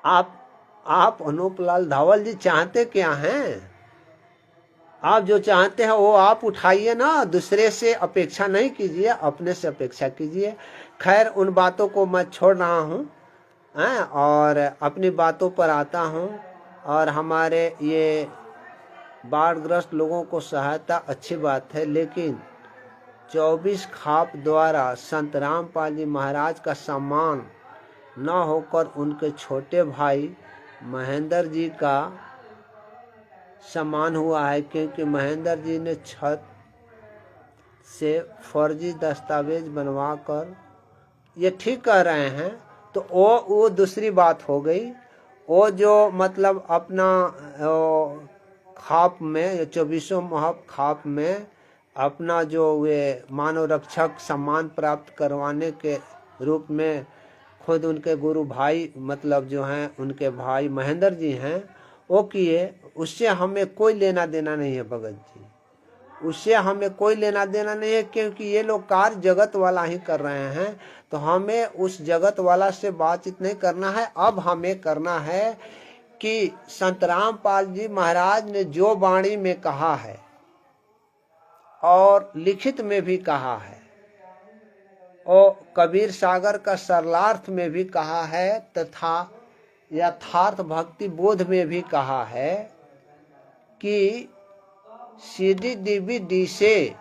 आप अनूपलाल धावल जी चाहते क्या हैं? आप जो चाहते हैं वो आप उठाइए ना, दूसरे से अपेक्षा नहीं कीजिए, अपने से अपेक्षा कीजिए। खैर उन बातों को मैं छोड़ रहा हूँ और अपनी बातों पर आता हूँ। और हमारे ये बाढ़ग्रस्त लोगों को सहायता अच्छी बात है, लेकिन 24 खाप द्वारा संत रामपाल जी महाराज का सम्मान न होकर उनके छोटे भाई महेंद्र जी का सम्मान हुआ है, क्योंकि महेंद्र जी ने छत से फर्जी दस्तावेज बनवाकर, ये ठीक कह रहे हैं। तो वो दूसरी बात हो गई। वो जो मतलब अपना खाप में 24 खाप में अपना जो वे मानव रक्षक सम्मान प्राप्त करवाने के रूप में खुद उनके गुरु भाई मतलब जो हैं उनके भाई महेंद्र जी हैं वो किए, उससे हमें कोई लेना देना नहीं है भगत जी, उससे हमें कोई लेना देना नहीं है, क्योंकि ये लोग कार्य जगत वाला ही कर रहे हैं। तो हमें उस जगत वाला से बातचीत नहीं करना है। अब हमें करना है कि संत रामपाल जी महाराज ने जो वाणी में कहा है और लिखित में भी कहा है और कबीर सागर का सरलार्थ में भी कहा है तथा यथार्थ भक्ति बोध में भी कहा है कि सीधी दिव्य दी से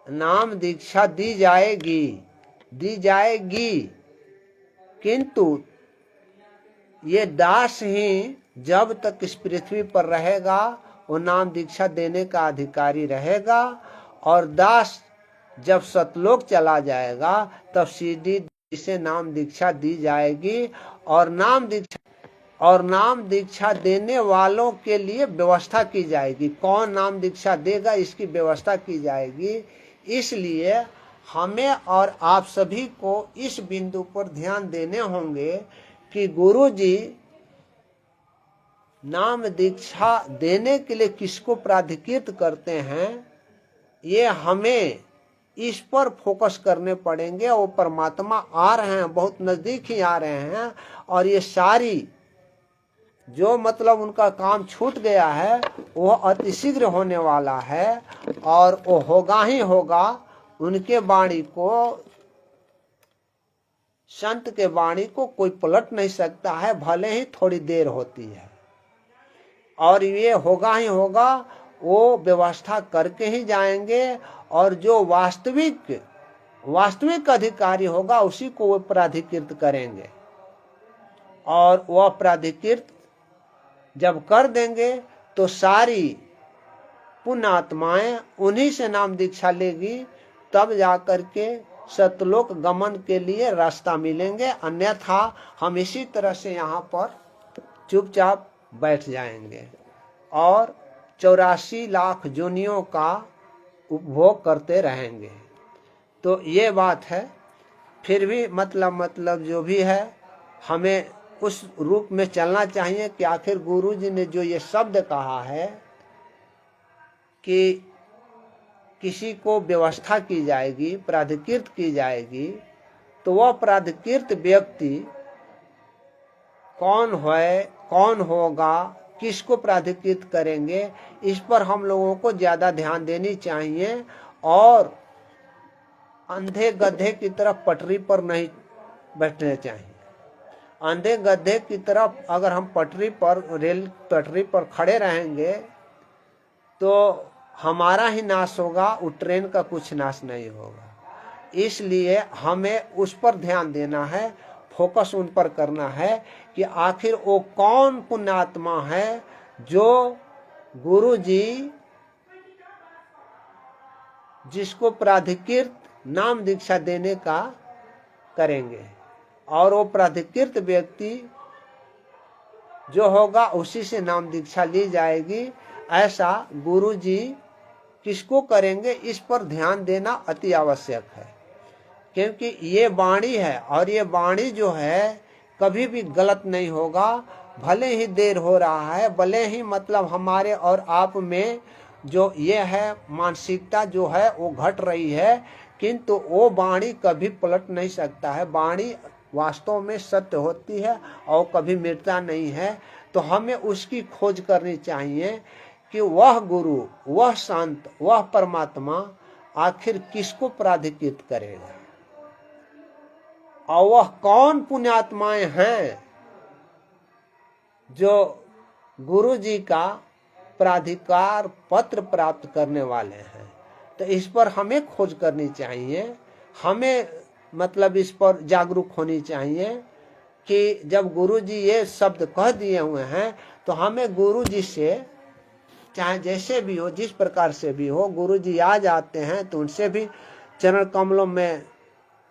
नाम दीक्षा दी जाएगी, किंतु ये दास ही जब तक इस पृथ्वी पर रहेगा वो नाम दीक्षा देने का अधिकारी रहेगा, और दास जब सतलोक चला जाएगा तब सीधी से नाम दीक्षा दी जाएगी। और नाम दीक्षा देने वालों के लिए व्यवस्था की जाएगी। कौन नाम दीक्षा देगा इसकी व्यवस्था की जाएगी। इसलिए हमें और आप सभी को इस बिंदु पर ध्यान देने होंगे कि गुरु जी नाम दीक्षा देने के लिए किसको प्राधिकृत करते हैं, ये हमें इस पर फोकस करने पड़ेंगे। वो परमात्मा आ रहे हैं, बहुत नजदीक ही आ रहे हैं, और ये सारी जो मतलब उनका काम छूट गया है वो अतिशीघ्र होने वाला है, और वो होगा ही होगा। उनके वाणी को, संत के वाणी को कोई पलट नहीं सकता है, भले ही थोड़ी देर होती है, और ये होगा ही होगा। वो व्यवस्था करके ही जाएंगे, और जो वास्तविक अधिकारी होगा उसी को वो प्राधिकृत करेंगे, और वह प्राधिकृत जब कर देंगे तो सारी पुण्य आत्माएं उन्हीं से नाम दीक्षा लेगी, तब जाकर के सतलोक गमन के लिए रास्ता मिलेंगे। अन्यथा हम इसी तरह से यहाँ पर चुपचाप बैठ जाएंगे और 84 लाख जोनियों का उपभोग करते रहेंगे। तो ये बात है। फिर भी मतलब जो भी है, हमें उस रूप में चलना चाहिए कि आखिर गुरु जी ने जो ये शब्द कहा है कि किसी को व्यवस्था की जाएगी, प्राधिकृत की जाएगी, तो वह प्राधिकृत व्यक्ति कौन है, कौन होगा, किसको प्राधिकृत करेंगे, इस पर हम लोगों को ज्यादा ध्यान देनी चाहिए। और अंधे गधे की तरफ पटरी पर नहीं बैठने चाहिए। अंधे गधे की तरफ अगर हम पटरी पर, रेल पटरी पर खड़े रहेंगे तो हमारा ही नाश होगा, उस ट्रेन का कुछ नाश नहीं होगा। इसलिए हमें उस पर ध्यान देना है, फोकस उन पर करना है कि आखिर वो कौन पुण्यात्मा है जो गुरु जी जिसको प्राधिकृत नाम दीक्षा देने का करेंगे, और वो प्राधिकृत व्यक्ति जो होगा उसी से नाम दीक्षा ली जाएगी। ऐसा गुरु जी किसको करेंगे, इस पर ध्यान देना अति आवश्यक है, क्योंकि ये वाणी है और ये वाणी जो है कभी भी गलत नहीं होगा। भले ही देर हो रहा है, भले ही मतलब हमारे और आप में जो ये है मानसिकता जो है वो घट रही है, किंतु वो वाणी कभी पलट नहीं सकता है। वाणी वास्तव में सत्य होती है और कभी मिटता नहीं है। तो हमें उसकी खोज करनी चाहिए कि वह गुरु, वह संत, वह परमात्मा आखिर किसको प्राधिकृत करेगा और वह कौन पुण्यात्माएं हैं जो गुरु जी का प्राधिकार पत्र प्राप्त करने वाले हैं। तो इस पर हमें खोज करनी चाहिए, हमें मतलब इस पर जागरूक होनी चाहिए कि जब गुरु जी ये शब्द कह दिए हुए हैं तो हमें गुरु जी से चाहे जैसे भी हो, जिस प्रकार से भी हो, गुरु जी आ जाते हैं तो उनसे भी चरण कमलों में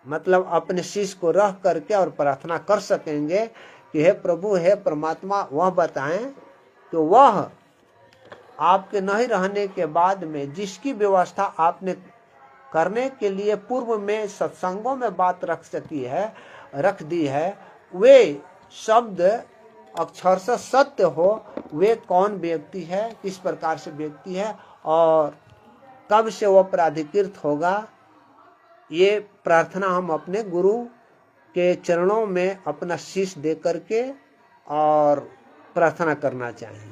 मतलब अपने शीश को रख करके और प्रार्थना कर सकेंगे कि हे प्रभु, हे परमात्मा, वह बताएं कि वह आपके नहीं रहने के बाद में जिसकी व्यवस्था आपने करने के लिए पूर्व में सत्संगों में बात रख दी है, वे शब्द अक्षरशः सत्य हो। वे कौन व्यक्ति है, किस प्रकार से व्यक्ति है और कब से वह प्राधिकृत होगा, ये प्रार्थना हम अपने गुरु के चरणों में अपना शीश दे करके और प्रार्थना करना चाहिए।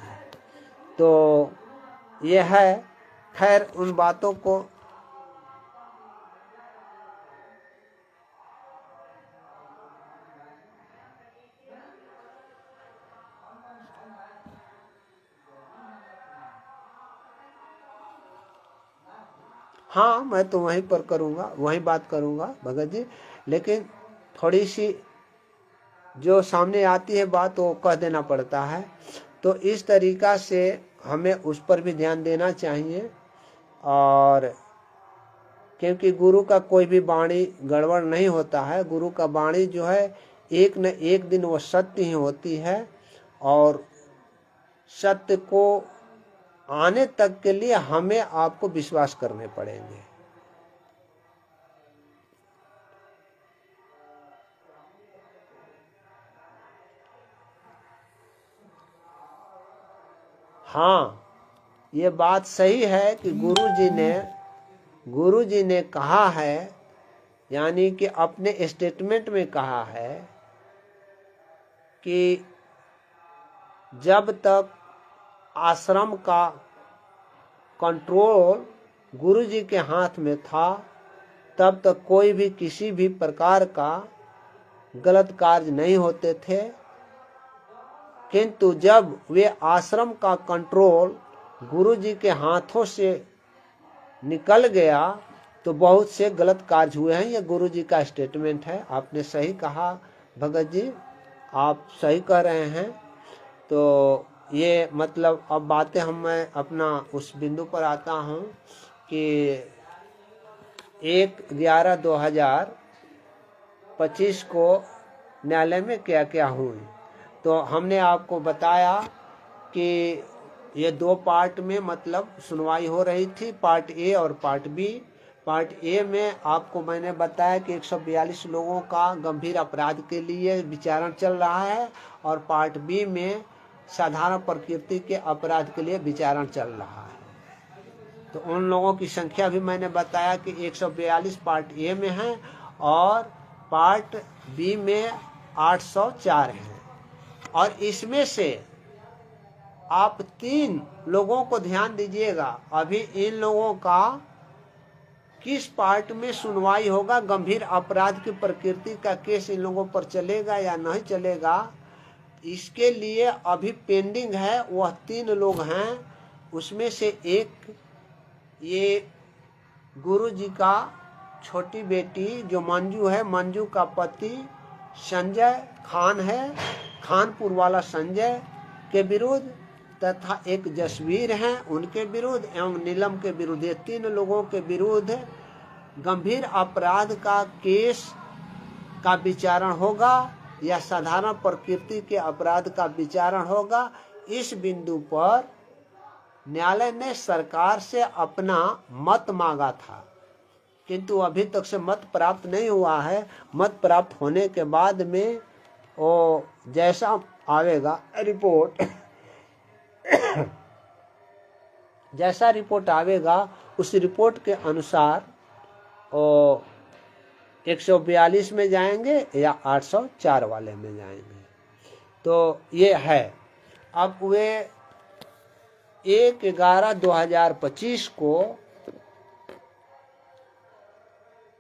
तो यह है, खैर उन बातों को हाँ, मैं तो वहीं पर करूँगा, वहीं बात करूँगा भगत जी, लेकिन थोड़ी सी जो सामने आती है बात वो कह देना पड़ता है। तो इस तरीका से हमें उस पर भी ध्यान देना चाहिए, और क्योंकि गुरु का कोई भी वाणी गड़बड़ नहीं होता है। गुरु का वाणी जो है एक न एक दिन वो सत्य ही होती है, और सत्य को आने तक के लिए हमें आपको विश्वास करने पड़ेंगे। हाँ, ये बात सही है कि गुरु जी ने कहा है, यानी कि अपने स्टेटमेंट में कहा है कि जब तक आश्रम का कंट्रोल गुरु जी के हाथ में था तब तक कोई भी किसी भी प्रकार का गलत कार्य नहीं होते थे, किंतु जब वे आश्रम का कंट्रोल गुरु जी के हाथों से निकल गया तो बहुत से गलत कार्य हुए हैं। ये गुरु जी का स्टेटमेंट है। आपने सही कहा भगत जी, आप सही कह रहे हैं। तो ये मतलब अब बातें मैं अपना उस बिंदु पर आता हूँ कि 1/11/2025 को न्यायालय में क्या क्या हुई। तो हमने आपको बताया कि ये 2 पार्ट में मतलब सुनवाई हो रही थी, पार्ट ए और पार्ट बी। पार्ट ए में आपको मैंने बताया कि 142 लोगों का गंभीर अपराध के लिए विचारण चल रहा है, और पार्ट बी में साधारण प्रकृति के अपराध के लिए विचारण चल रहा है। तो उन लोगों की संख्या भी मैंने बताया कि 142 पार्ट ए में है और पार्ट बी में 804 हैं। और इसमें से आप 3 लोगों को ध्यान दीजिएगा। अभी इन लोगों का किस पार्ट में सुनवाई होगा, गंभीर अपराध की प्रकृति का केस इन लोगों पर चलेगा या नहीं चलेगा, इसके लिए अभी पेंडिंग है। वह 3 लोग हैं, उसमें से एक ये गुरु जी का छोटी बेटी जो मंजू है, मंजू का पति संजय खान है, खानपुर वाला संजय के विरुद्ध, तथा एक जसवीर हैं उनके विरुद्ध एवं नीलम के विरुद्ध, ये 3 लोगों के विरुद्ध गंभीर अपराध का केस का विचारण होगा या साधारण प्रकृति के अपराध का विचारण होगा। इस बिंदु पर न्यायालय ने सरकार से अपना मत मांगा था, किंतु अभी तक से मत प्राप्त नहीं हुआ है। मत प्राप्त होने के बाद में वो जैसा आवेगा रिपोर्ट जैसा रिपोर्ट आवेगा उस रिपोर्ट के अनुसार वो 142 में जाएंगे या 804 वाले में जाएंगे। तो ये है। अब वे 1/11/2025 को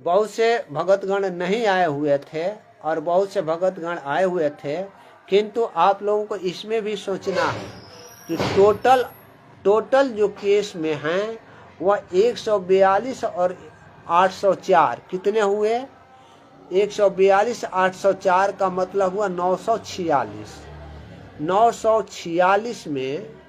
बहुत से भगतगण नहीं आए हुए थे और बहुत से भगतगण आए हुए थे, किंतु आप लोगों को इसमें भी सोचना है कि टोटल जो केस में हैं वह 142 और 804 कितने हुए? 142 804 का मतलब हुआ 946। 946 में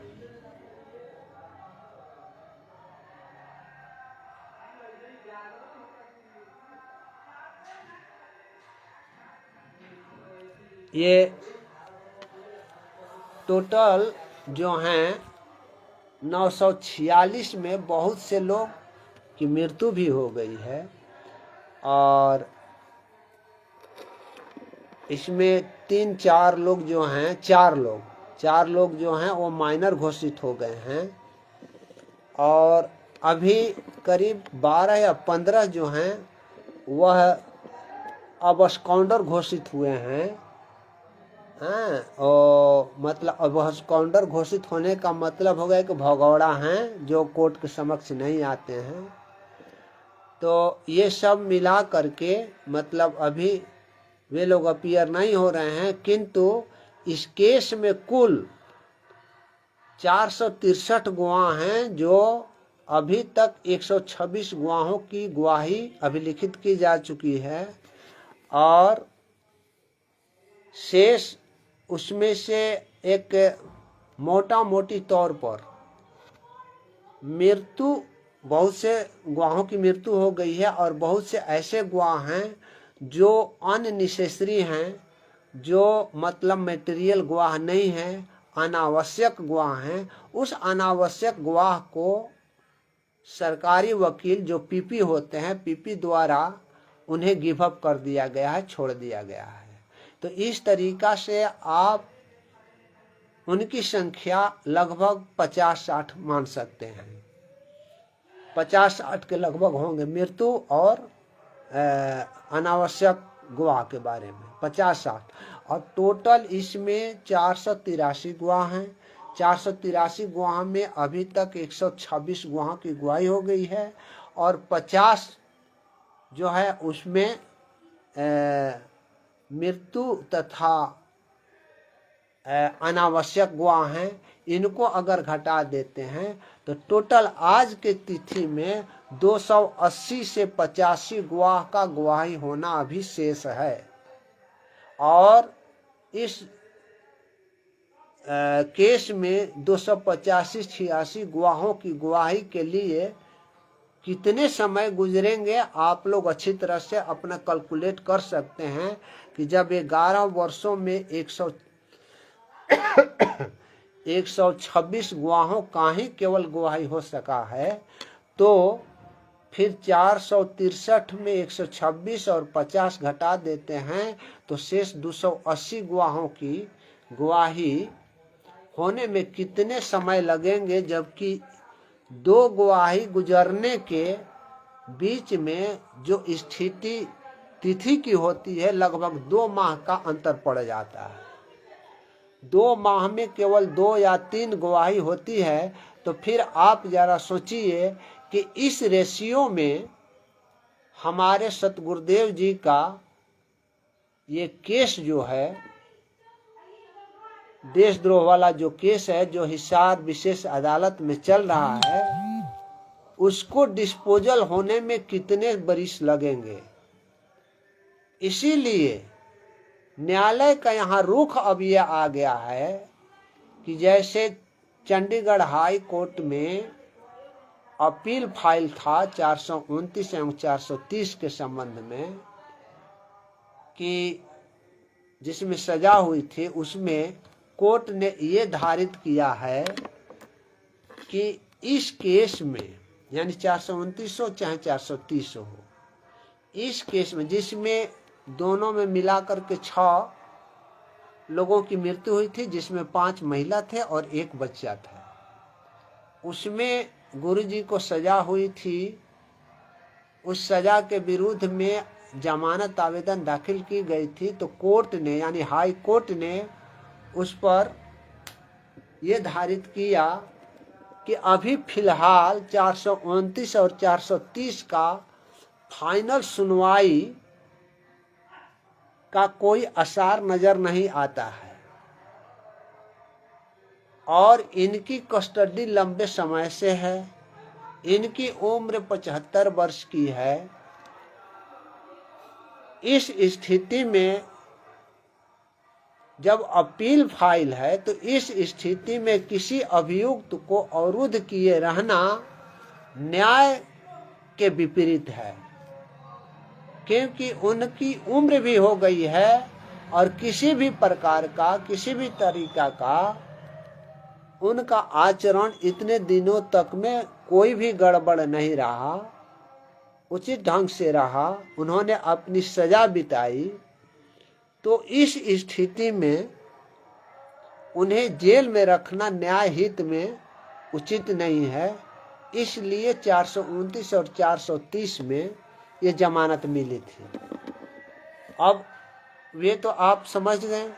ये टोटल जो हैं 946 में बहुत से लोग की मृत्यु भी हो गई है और इसमें 3-4 लोग जो हैं, 4 लोग जो हैं वो माइनर घोषित हो गए हैं और अभी करीब 12 या 15 जो हैं वह अब स्काउंडर घोषित हुए हैं। और मतलब अब स्काउंडर घोषित होने का मतलब हो गया कि भगौड़ा हैं जो कोर्ट के समक्ष नहीं आते हैं। तो ये सब मिला करके मतलब अभी वे लोग अपीयर नहीं हो रहे हैं, किंतु इस केस में कुल 463 गवाह हैं जो अभी तक 126 गवाहों की गवाही अभिलिखित की जा चुकी है और शेष उसमें से एक मोटी तौर पर मृत्यु, बहुत से गवाहों की मृत्यु हो गई है और बहुत से ऐसे गवाह हैं जो अननेसेसरी हैं, जो मतलब मटेरियल गवाह नहीं हैं, अनावश्यक गवाह हैं। उस अनावश्यक गवाह को सरकारी वकील जो पीपी होते हैं, पीपी द्वारा उन्हें गिव अप कर दिया गया है, छोड़ दिया गया है। तो इस तरीका से आप उनकी संख्या लगभग 50-60 मान सकते हैं। 50-60 के लगभग होंगे मृत्यु और अनावश्यक गवाह के बारे में 50-60। और टोटल इसमें 483 गवाह हैं। 483 गवाह में अभी तक 126 गवाह की गवाही हो गई है और 50 जो है उसमें मृत्यु तथा अनावश्यक गवाह हैं। इनको अगर घटा देते हैं तो टोटल आज के तिथि में 280 से 85 गवाह का गवाही होना अभी शेष है। और इस केस में 285-86 गवाहों की गवाही के लिए कितने समय गुजरेंगे आप लोग अच्छी तरह से अपना कैलकुलेट कर सकते हैं कि जब 11 वर्षों में 126 गवाहों का ही केवल गवाही हो सका है, तो फिर 463 में 126 और 50 घटा देते हैं तो शेष 280 गवाहों की गवाही होने में कितने समय लगेंगे, जबकि 2 गवाही गुजरने के बीच में जो स्थिति तिथि की होती है लगभग 2 माह का अंतर पड़ जाता है। 2 माह में केवल 2 या 3 गवाही होती है। तो फिर आप जरा सोचिए कि इस रेशियो में हमारे सतगुरुदेव जी का ये केस जो है, देशद्रोह वाला जो केस है जो हिसार विशेष अदालत में चल रहा है, उसको डिस्पोजल होने में कितने बरिस लगेंगे। इसीलिए न्यायालय का यहाँ रुख अब यह आ गया है कि जैसे चंडीगढ़ हाई कोर्ट में अपील फाइल था 429 एवं 430 के संबंध में कि जिसमें सजा हुई थी, उसमें कोर्ट ने ये धारित किया है कि इस केस में, यानी 429 हो चाहे 430 हो, इस केस में जिसमें दोनों में मिलाकर के 6 लोगों की मृत्यु हुई थी, जिसमें 5 महिला थे और 1 बच्चा था, उसमें गुरुजी को सजा हुई थी। उस सजा के विरुद्ध में जमानत आवेदन दाखिल की गई थी, तो कोर्ट ने, यानी हाई कोर्ट ने उस पर यह धारित किया कि अभी फिलहाल 429 और 430 का फाइनल सुनवाई का कोई आसार नजर नहीं आता है और इनकी कस्टडी लंबे समय से है। इनकी उम्र 75 वर्ष की है। इस स्थिति में जब अपील फाइल है, तो इस स्थिति में किसी अभियुक्त को अवरुद्ध किए रहना न्याय के विपरीत है, क्योंकि उनकी उम्र भी हो गई है और किसी भी प्रकार का, किसी भी तरीका का उनका आचरण इतने दिनों तक में कोई भी गड़बड़ नहीं रहा, उचित ढंग से रहा, उन्होंने अपनी सजा बिताई। तो इस स्थिति में उन्हें जेल में रखना न्याय हित में उचित नहीं है। इसलिए 429 और 430 में ये जमानत मिली थी। अब वे तो आप समझ गए,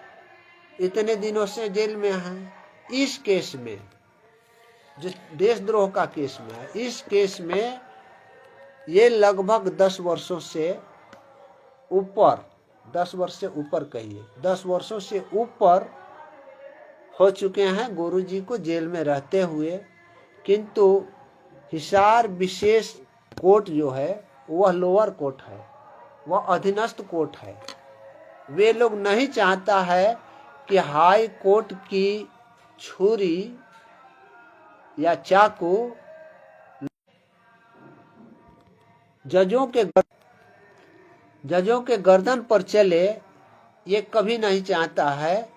इतने दिनों से जेल में हैं। इस केस में, जो देशद्रोह का केस में है, इस केस में ये लगभग 10 वर्षों से ऊपर, 10 वर्ष से ऊपर कहिए, 10 वर्षों से ऊपर हो चुके हैं गुरुजी को जेल में रहते हुए। किंतु हिसार विशेष कोर्ट जो है वह लोअर कोर्ट है, वह अधीनस्थ कोर्ट है। वे लोग नहीं चाहता है कि हाई कोर्ट की छुरी या चाकू जजों के गर्दन पर चले, ये कभी नहीं चाहता है।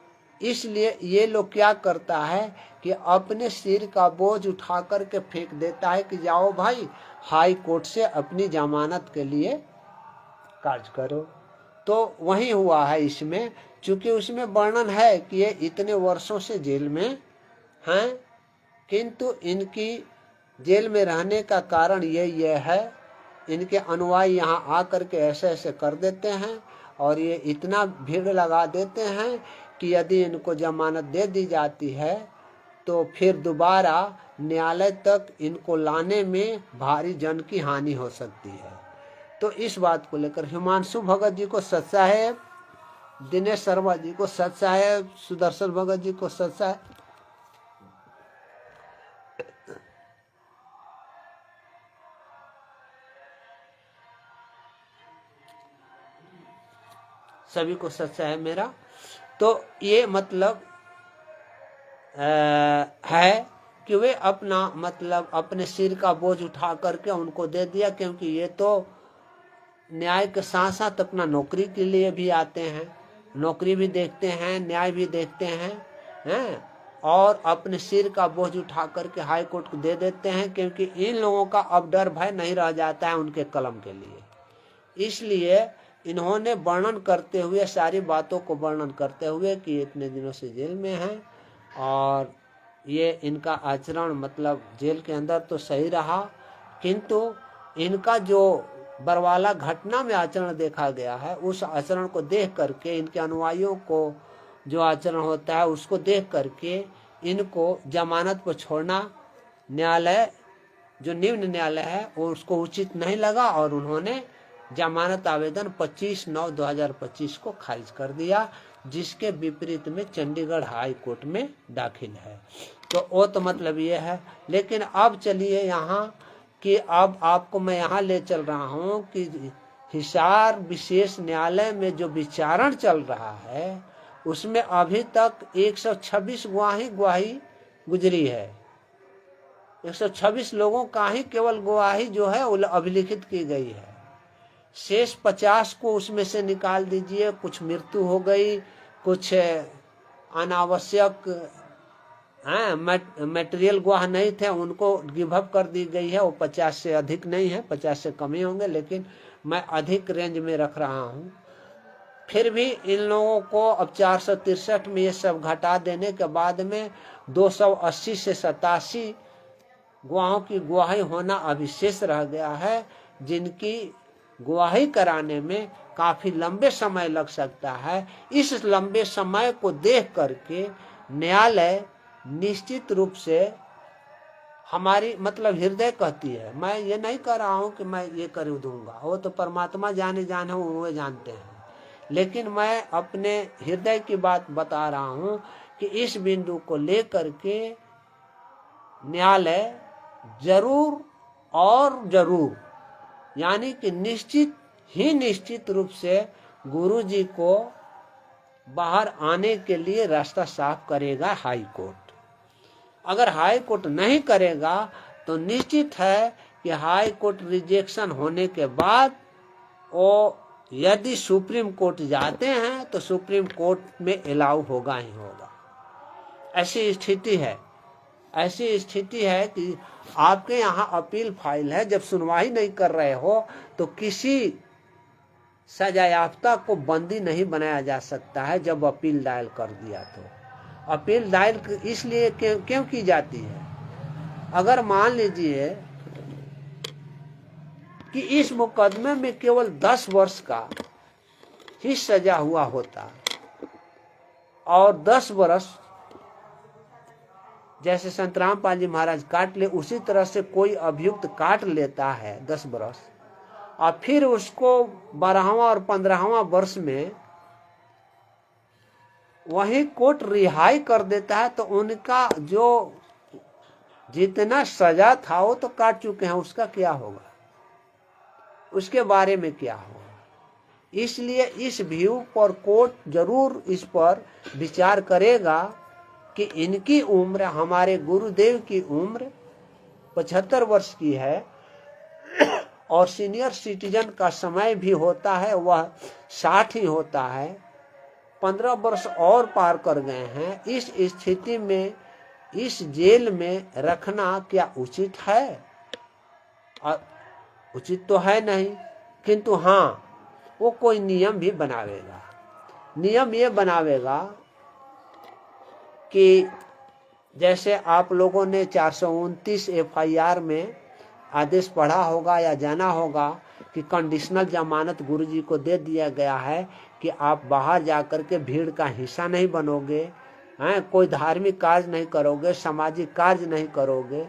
इसलिए ये लोग क्या करता है कि अपने सिर का बोझ उठा करके फेंक देता है कि जाओ भाई हाई कोर्ट से अपनी जमानत के लिए कार्य करो। तो वही हुआ है इसमें, चूंकि उसमें वर्णन है कि ये इतने वर्षों से जेल में हैं, किंतु इनकी जेल में रहने का कारण ये है, इनके अनुयायी यहाँ आकर के ऐसे ऐसे कर देते हैं और ये इतना भीड़ लगा देते हैं कि यदि इनको जमानत दे दी जाती है तो फिर दोबारा न्यायालय तक इनको लाने में भारी जन की हानि हो सकती है। तो इस बात को लेकर हिमांशु भगत जी को सत साहेब, दिनेश शर्मा जी को सत साहेब, सुदर्शन भगत जी को सत साहेब, सभी को सच है मेरा। तो ये मतलब है कि वे अपना मतलब अपने सिर का बोझ उठा करके उनको दे दिया, क्योंकि ये तो न्याय के साथ साथ अपना नौकरी के लिए भी आते हैं, नौकरी भी देखते हैं, न्याय भी देखते हैं और अपने सिर का बोझ उठा करके हाई कोर्ट को दे देते हैं, क्योंकि इन लोगों का अब डर भय नहीं रह जाता है उनके कलम के लिए। इसलिए इन्होंने वर्णन करते हुए, सारी बातों को वर्णन करते हुए कि इतने दिनों से जेल में हैं और ये इनका आचरण मतलब जेल के अंदर तो सही रहा, किंतु इनका जो बरवाला घटना में आचरण देखा गया है, उस आचरण को देख करके, इनके अनुयायियों को जो आचरण होता है उसको देख करके इनको जमानत पर छोड़ना न्यायालय, जो निम्न न्यायालय है, वो उसको उचित नहीं लगा और उन्होंने जमानत आवेदन 25/9/2025 को खारिज कर दिया, जिसके विपरीत में चंडीगढ़ हाई कोर्ट में दाखिल है। तो वो तो मतलब ये है। लेकिन अब चलिए यहाँ कि अब आपको मैं यहाँ ले चल रहा हूँ कि हिसार विशेष न्यायालय में जो विचारण चल रहा है उसमें अभी तक 126 गवाही गुजरी है। 126 लोगों का ही केवल गवाही जो है वो अभिलिखित की गई है। शेष 50 को उसमें से निकाल दीजिए। कुछ मृत्यु हो गई, कुछ अनावश्यक मटेरियल गवाह नहीं थे, उनको गिव अप कर दी गई है। वो 50 से अधिक नहीं है, 50 से कम ही होंगे, लेकिन मैं अधिक रेंज में रख रहा हूँ। फिर भी इन लोगों को अब 463 में ये सब घटा देने के बाद में 280 से 87 गवाहों की गवाही होना अभी शेष रह गया है, जिनकी गवाही कराने में काफी लंबे समय लग सकता है। इस लंबे समय को देख करके न्यायालय निश्चित रूप से हमारी मतलब हृदय कहती है, मैं ये नहीं कह रहा हूं कि मैं ये कर दूंगा, वो तो परमात्मा जाने वो जानते हैं, लेकिन मैं अपने हृदय की बात बता रहा हूं कि इस बिंदु को लेकर के न्यायालय जरूर और जरूर यानी कि निश्चित रूप से गुरु जी को बाहर आने के लिए रास्ता साफ करेगा हाई कोर्ट। अगर हाई कोर्ट नहीं करेगा तो निश्चित है कि हाई कोर्ट रिजेक्शन होने के बाद वो यदि सुप्रीम कोर्ट जाते हैं तो सुप्रीम कोर्ट में अलाउ होगा ही होगा। ऐसी स्थिति है कि आपके यहाँ अपील फाइल है, जब सुनवाई नहीं कर रहे हो तो किसी सजायाफ्ता को बंदी नहीं बनाया जा सकता है। जब अपील दायर कर दिया तो अपील दायर इसलिए क्यों की जाती है? अगर मान लीजिए कि इस मुकदमे में केवल 10 वर्ष का ही सजा हुआ होता और 10 वर्ष जैसे संत रामपाल जी महाराज काट ले, उसी तरह से कोई अभियुक्त काट लेता है 10 वर्ष और फिर उसको 12वां और 15वां वर्ष में वही कोर्ट रिहाई कर देता है, तो उनका जो जितना सजा था वो तो काट चुके हैं, उसका क्या होगा? उसके बारे में क्या होगा? इसलिए इस व्यू पर कोर्ट जरूर इस पर विचार करेगा कि इनकी उम्र, हमारे गुरुदेव की उम्र 75 वर्ष की है और सीनियर सिटीजन का समय भी होता है वह 60 ही होता है। 15 वर्ष और पार कर गए हैं। इस स्थिति में इस जेल में रखना क्या उचित है? उचित तो है नहीं, किंतु हाँ वो कोई नियम भी बनावेगा। नियम ये बनावेगा कि जैसे आप लोगों ने 429 FIR में आदेश पढ़ा होगा या जाना होगा कि कंडीशनल जमानत गुरुजी को दे दिया गया है कि आप बाहर जाकर के भीड़ का हिस्सा नहीं बनोगे, कोई धार्मिक कार्य नहीं करोगे, सामाजिक कार्य नहीं करोगे,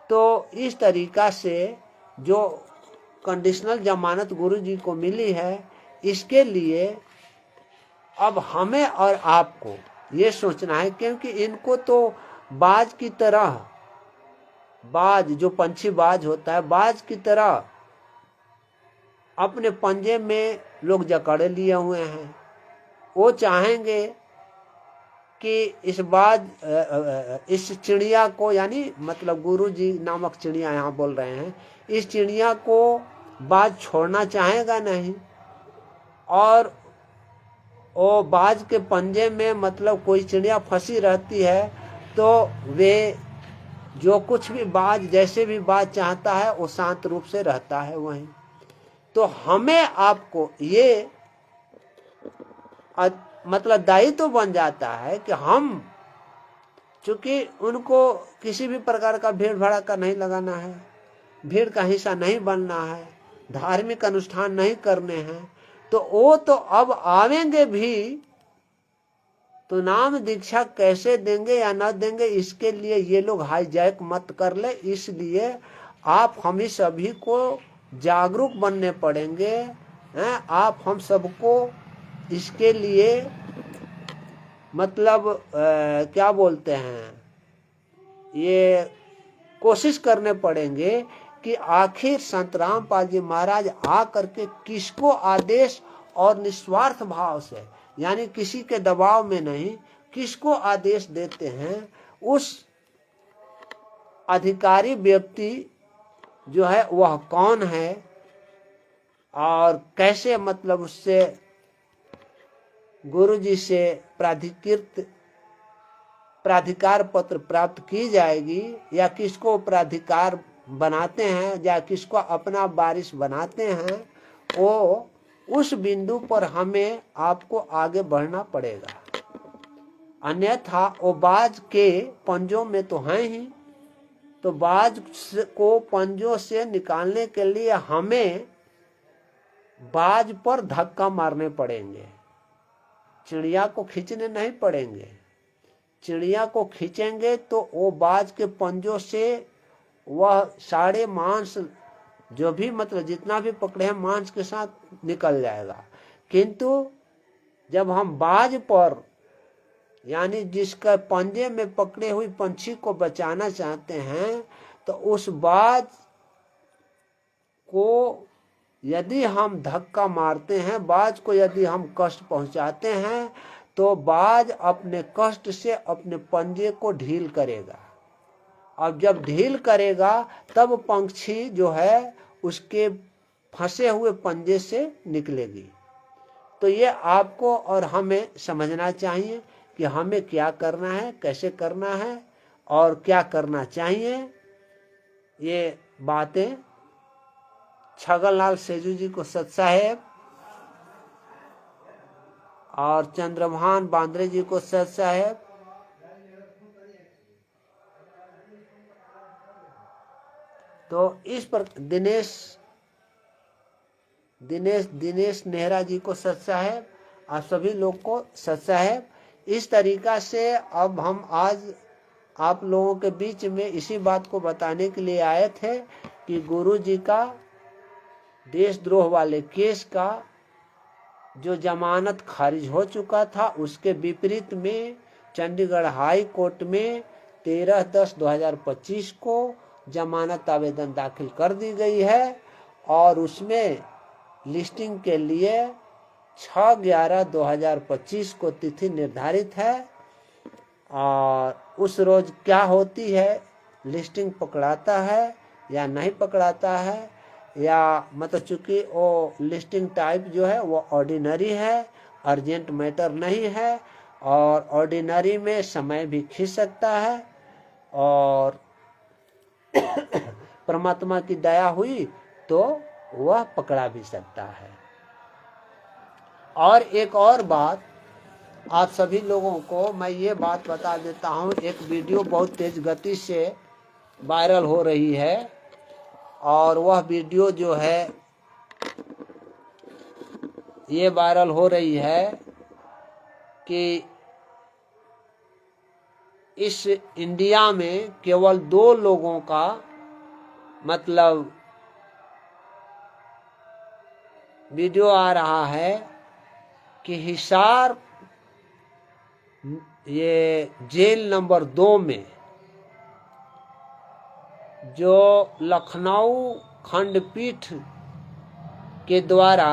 तो इस तरीका से जो कंडीशनल जमानत गुरुजी को मिली है, इसके लिए अब हमें और आपको ये सोचना है, क्योंकि इनको तो बाज की तरह, बाज जो पंछी बाज होता है, बाज की तरह अपने पंजे में लोग जकड़े लिए हुए हैं। वो चाहेंगे कि इस चिड़िया को, यानी मतलब गुरुजी नामक चिड़िया यहाँ बोल रहे हैं, इस चिड़िया को बाज छोड़ना चाहेगा नहीं, और वो बाज के पंजे में मतलब कोई चिड़िया फंसी रहती है तो वे जो कुछ भी बाज, जैसे भी बाज चाहता है वो शांत रूप से रहता है वहीं। तो हमें आपको ये मतलब दायित्व तो बन जाता है कि हम, चूंकि उनको किसी भी प्रकार का भीड़ भड़का नहीं लगाना है, भीड़ का हिस्सा नहीं बनना है, धार्मिक अनुष्ठान नहीं करने हैं, तो वो तो अब आवेंगे भी तो नाम दीक्षा कैसे देंगे या न देंगे, इसके लिए ये लोग हाईजैक मत कर ले। इसलिए आप हम ही सभी को जागरूक बनने पड़ेंगे। आप हम सबको इसके लिए मतलब क्या बोलते हैं, ये कोशिश करने पड़ेंगे कि आखिर संत रामपाल जी महाराज आ करके किसको आदेश और निस्वार्थ भाव से, यानी किसी के दबाव में नहीं, किसको आदेश देते हैं, उस अधिकारी व्यक्ति जो है वह कौन है और कैसे मतलब उससे गुरु जी से प्राधिकार पत्र प्राप्त की जाएगी, या किसको प्राधिकार बनाते हैं या किसको अपना वारिस बनाते हैं, वो उस बिंदु पर हमें आपको आगे बढ़ना पड़ेगा। अन्यथा वो बाज के पंजों में तो हैं ही, तो बाज को पंजों से निकालने के लिए हमें बाज पर धक्का मारने पड़ेंगे, चिड़िया को खींचने नहीं पड़ेंगे। चिड़िया को खींचेंगे तो वो बाज के पंजों से वह सारे मांस जो भी मतलब जितना भी पकड़े हैं मांस के साथ निकल जाएगा। किंतु जब हम बाज पर यानी जिसका पंजे में पकड़े हुई पंछी को बचाना चाहते हैं, तो उस बाज को यदि हम धक्का मारते हैं, बाज को यदि हम कष्ट पहुंचाते हैं, तो बाज अपने कष्ट से अपने पंजे को ढील करेगा। अब जब ढील करेगा तब पंछी जो है उसके फंसे हुए पंजे से निकलेगी। तो ये आपको और हमें समझना चाहिए कि हमें क्या करना है, कैसे करना है और क्या करना चाहिए। ये बातें छगनलाल सेजू जी को सत साहेब और चंद्रभान बांद्रे जी को सत साहेब, तो इस पर दिनेश नेहरा जी को सत साहेब और सभी लोग को सत साहेब। इस तरीका से अब हम आज आप लोगों के बीच में इसी बात को बताने के लिए आए थे कि गुरु जी का देशद्रोह वाले केस का जो जमानत खारिज हो चुका था, उसके विपरीत में चंडीगढ़ हाई कोर्ट में 13/10/2025 को जमानत आवेदन दाखिल कर दी गई है और उसमें लिस्टिंग के लिए 6/11/2025 को तिथि निर्धारित है। और उस रोज क्या होती है, लिस्टिंग पकड़ाता है या नहीं पकड़ाता है, या मतलब चूंकि वो लिस्टिंग टाइप जो है वो ऑर्डिनरी है, अर्जेंट मैटर नहीं है, और ऑर्डिनरी में समय भी खींच सकता है, और परमात्मा की दया हुई तो वह पकड़ा भी सकता है। और एक और बात आप सभी लोगों को मैं ये बात बता देता हूँ, एक वीडियो बहुत तेज गति से वायरल हो रही है, और वह वीडियो जो है ये वायरल हो रही है कि इस इंडिया में केवल 2 लोगों का मतलब वीडियो आ रहा है कि हिसार ये जेल नंबर 2 में जो लखनऊ खंडपीठ के द्वारा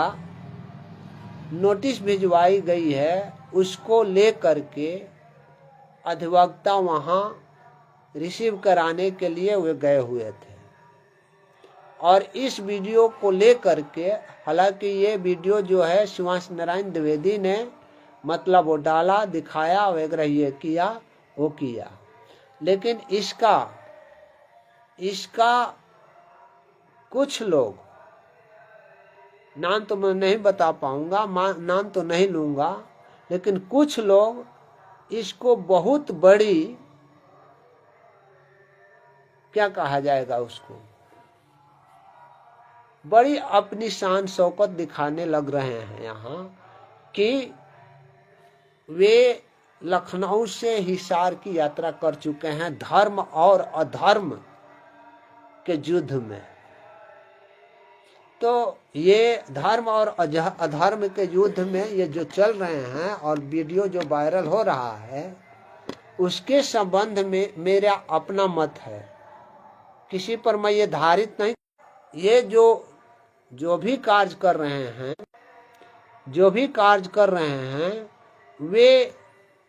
नोटिस भिजवाई गई है, उसको लेकर के अधिवक्ता वहाँ रिसीव कराने के लिए वे गए हुए थे। और इस वीडियो को लेकर के, हालांकि ये वीडियो जो है शिवांश नारायण द्विवेदी ने मतलब वो डाला, दिखाया वगैरह ये किया वो किया, लेकिन इसका कुछ लोग, नाम तो मैं नहीं बता पाऊंगा, नाम तो नहीं लूंगा, लेकिन कुछ लोग इसको बहुत बड़ी क्या कहा जाएगा उसको, बड़ी अपनी शान शौकत दिखाने लग रहे हैं यहाँ कि वे लखनऊ से हिसार की यात्रा कर चुके हैं धर्म और अधर्म के युद्ध में। तो ये धर्म और अधर्म के युद्ध में ये जो चल रहे हैं और वीडियो जो वायरल हो रहा है, उसके संबंध में मेरा अपना मत है किसी पर मैं ये धारित नहीं। ये जो भी कार्य कर रहे हैं, जो भी कार्य कर रहे हैं, वे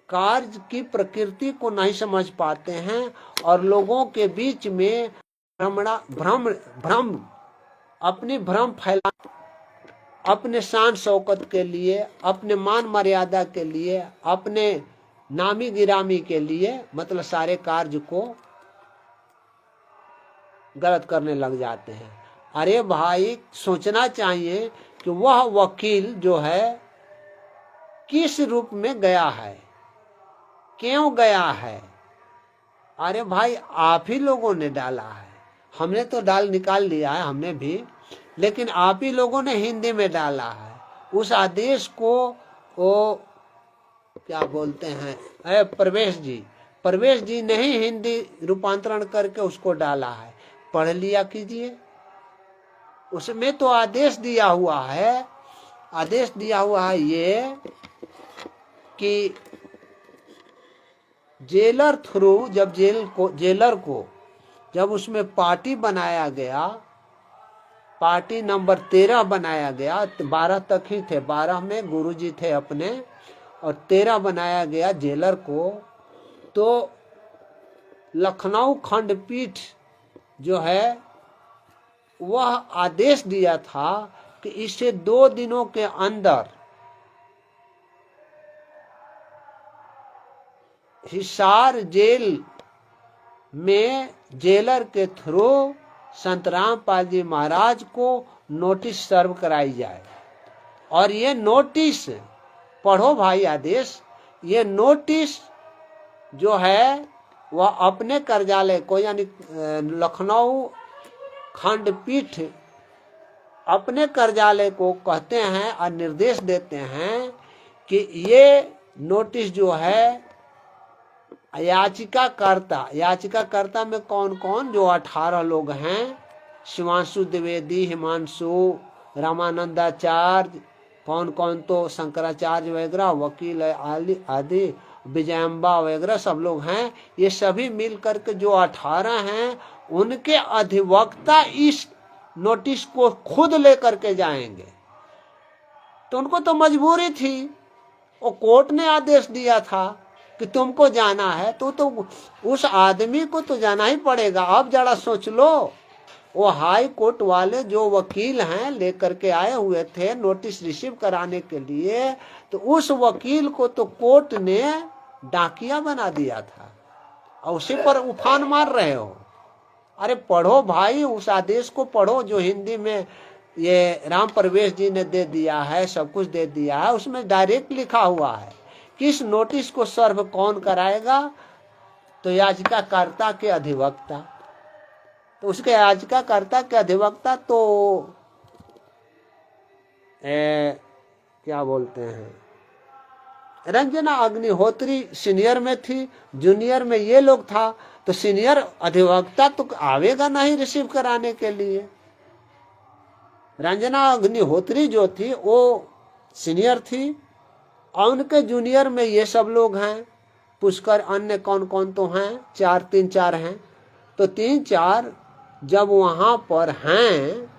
कार्य की प्रकृति को नहीं समझ पाते हैं और लोगों के बीच में भ्रम अपनी भ्रम फैला, अपने शान शौकत के लिए, अपने मान मर्यादा के लिए, अपने नामी गिरामी के लिए, मतलब सारे कार्य को गलत करने लग जाते हैं। अरे भाई, सोचना चाहिए कि वह वकील जो है किस रूप में गया है, क्यों गया है। अरे भाई, आप ही लोगों ने डाला है, हमने तो डाल निकाल लिया है, हमने भी, लेकिन आप ही लोगों ने हिंदी में डाला है। उस आदेश को वो क्या बोलते हैं, प्रवेश जी ने ही हिंदी रूपांतरण करके उसको डाला है। पढ़ लिया कीजिए, उसमें तो आदेश दिया हुआ है, ये कि जेलर थ्रू, जब जेलर को जब उसमें पार्टी बनाया गया, पार्टी नंबर 13 बनाया गया, 12 तक ही थे, 12 में गुरुजी थे अपने, और 13 बनाया गया जेलर को, तो लखनऊ खंडपीठ जो है वह आदेश दिया था कि इसे 2 दिनों के अंदर हिसार जेल में जेलर के थ्रू संत रामपाल जी महाराज को नोटिस सर्व कराई जाए। और ये नोटिस पढ़ो भाई, आदेश, ये नोटिस जो है वह अपने कार्यालय को, यानी लखनऊ खंडपीठ अपने कार्यालय को कहते हैं और निर्देश देते हैं कि ये नोटिस जो है याचिकाकर्ता में कौन कौन, जो 18 लोग हैं, शिवांशु द्विवेदी, हिमांशु, रामानंदाचार्य, कौन कौन तो शंकराचार्य वगैरह, वकील आदि, विजयम्बा वगैरह सब लोग हैं। ये सभी मिल करके जो 18 हैं, उनके अधिवक्ता इस नोटिस को खुद लेकर के जाएंगे। तो उनको तो मजबूरी थी, वो कोर्ट ने आदेश दिया था कि तुमको जाना है, तो उस आदमी को तो जाना ही पड़ेगा। अब जरा सोच लो, वो हाई कोर्ट वाले जो वकील हैं लेकर के आए हुए थे नोटिस रिसीव कराने के लिए, तो उस वकील को तो कोर्ट ने डाकिया बना दिया था और उसी पर उफान मार रहे हो। अरे पढ़ो भाई, उस आदेश को पढ़ो जो हिंदी में ये राम प्रवेश जी ने दे दिया है, सब कुछ दे दिया है। उसमें डायरेक्ट लिखा हुआ है किस नोटिस को सर्व कौन कराएगा, तो याचिकाकर्ता के अधिवक्ता। तो उसके याचिकाकर्ता के अधिवक्ता तो क्या बोलते हैं, रंजना अग्निहोत्री सीनियर में थी, जूनियर में ये लोग था, तो सीनियर अधिवक्ता तो आवेगा नहीं रिसीव कराने के लिए। रंजना अग्निहोत्री जो थी वो सीनियर थी और उनके जूनियर में ये सब लोग हैं, पुष्कर अन्य कौन कौन तो हैं, 3-4 हैं। तो 3-4 जब वहां पर हैं,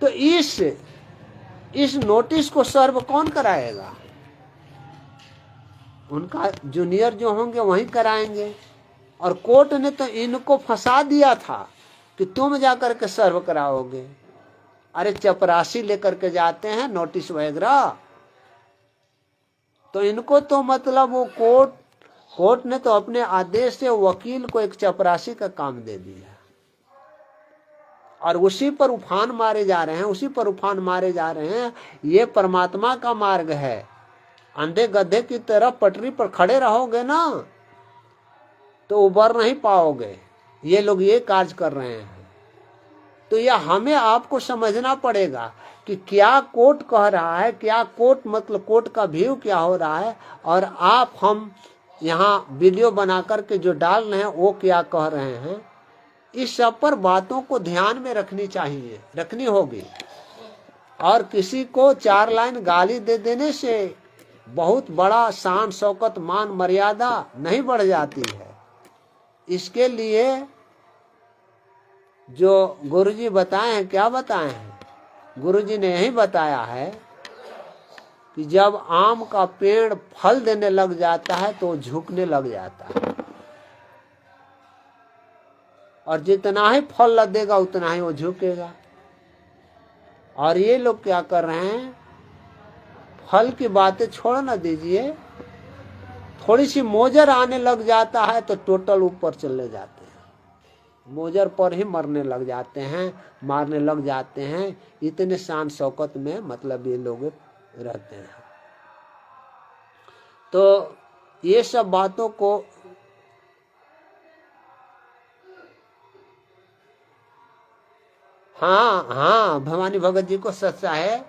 तो इस नोटिस को सर्व कौन कराएगा? उनका जूनियर जो होंगे वही कराएंगे। और कोर्ट ने तो इनको फंसा दिया था कि तुम जाकर के सर्व कराओगे। अरे चपरासी लेकर के जाते हैं नोटिस वगैरह, तो इनको तो मतलब वो कोर्ट ने तो अपने आदेश से वकील को एक चपरासी का काम दे दिया और उसी पर उफान मारे जा रहे हैं। ये परमात्मा का मार्ग है। अंधे गधे की तरह पटरी पर खड़े रहोगे ना तो उबर नहीं पाओगे। ये लोग ये कार्य कर रहे हैं। तो यह हमें आपको समझना पड़ेगा कि क्या कोर्ट कह रहा है, क्या कोर्ट मतलब कोर्ट का व्यू क्या हो रहा है, और हम यहाँ वीडियो बना करके जो डाल रहे हैं वो क्या कह रहे हैं। इस सब पर बातों को ध्यान में रखनी होगी। और किसी को 4 लाइन गाली दे देने से बहुत बड़ा शान शौकत मान मर्यादा नहीं बढ़ जाती है। इसके लिए जो गुरुजी बताए हैं, क्या बताए हैं? गुरुजी ने यही बताया है कि जब आम का पेड़ फल देने लग जाता है तो झुकने लग जाता है, और जितना ही फल देगा उतना ही वो झुकेगा। और ये लोग क्या कर रहे हैं, फल की बातें छोड़ ना दीजिए, थोड़ी सी मोजर आने लग जाता है तो टोटल ऊपर चले जाते हैं, मोजर पर ही मरने लग जाते हैं, मारने लग जाते हैं। इतने शान शौकत में मतलब ये लोग रहते हैं। तो ये सब बातों को हाँ, भवानी भगत जी को सच्चा है,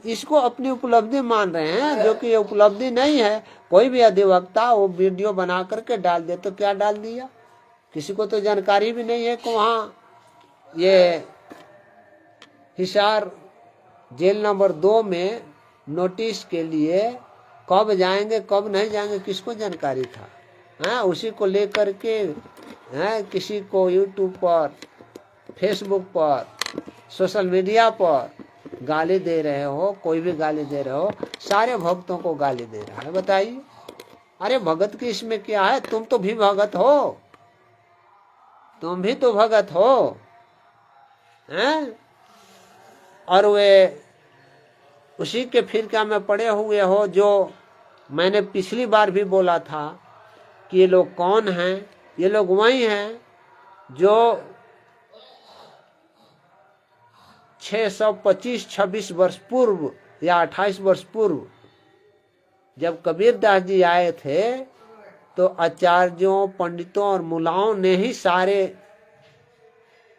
इसको अपनी उपलब्धि मान रहे हैं, जो कि ये उपलब्धि नहीं है। कोई भी अधिवक्ता वो वीडियो बना करके डाल दे तो क्या डाल दिया, किसी को तो जानकारी भी नहीं है कि वहाँ ये हिसार जेल नंबर 2 में नोटिस के लिए कब जाएंगे कब नहीं जाएंगे किसको जानकारी था। हाँ, उसी को लेकर के किसी को यूट्यूब पर, फेसबुक पर, सोशल मीडिया पर गाली दे रहे हो, कोई भी गाली दे रहे हो, सारे भक्तों को गाली दे रहा है। बताइए, अरे भगत की इसमें क्या है? तुम तो भी भगत हो, तुम भी तो भगत हो हैं? और वे उसी के फिरका में पड़े हुए हो, जो मैंने पिछली बार भी बोला था कि ये लोग कौन हैं। ये लोग वही हैं जो 625-26 वर्ष पूर्व या 28 वर्ष पूर्व जब कबीरदास जी आए थे तो आचार्यों, पंडितों और मुलाओं ने ही सारे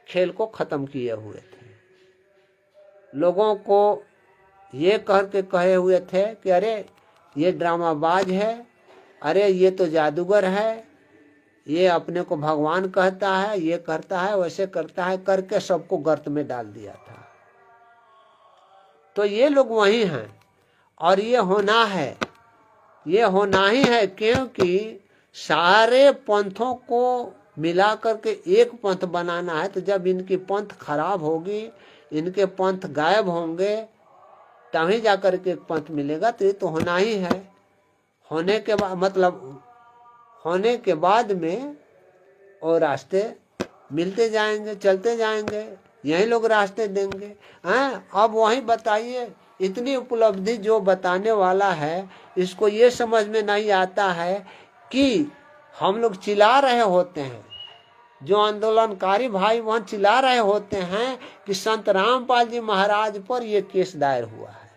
खेल को खत्म किए हुए थे। लोगों को ये करके कहे हुए थे कि अरे ये ड्रामाबाज है, अरे ये तो जादूगर है, ये अपने को भगवान कहता है, ये करता है, वैसे करता है, करके सबको गर्त में डाल दिया था। तो ये लोग वही हैं, और ये होना है, ये होना ही है, क्योंकि सारे पंथों को मिला करके एक पंथ बनाना है। तो जब इनकी पंथ खराब होगी, इनके पंथ गायब होंगे, तभी जाकर के एक पंथ मिलेगा। तो ये तो होना ही है। होने के बाद मतलब होने के बाद में और रास्ते मिलते जाएंगे, चलते जाएंगे, यही लोग रास्ते देंगे। हैं, अब वही बताइए, इतनी उपलब्धि जो बताने वाला है, इसको ये समझ में नहीं आता है कि हम लोग चिल्ला रहे होते हैं, जो आंदोलनकारी भाई वहां चिल्ला रहे होते हैं कि संत रामपाल जी महाराज पर ये केस दायर हुआ है,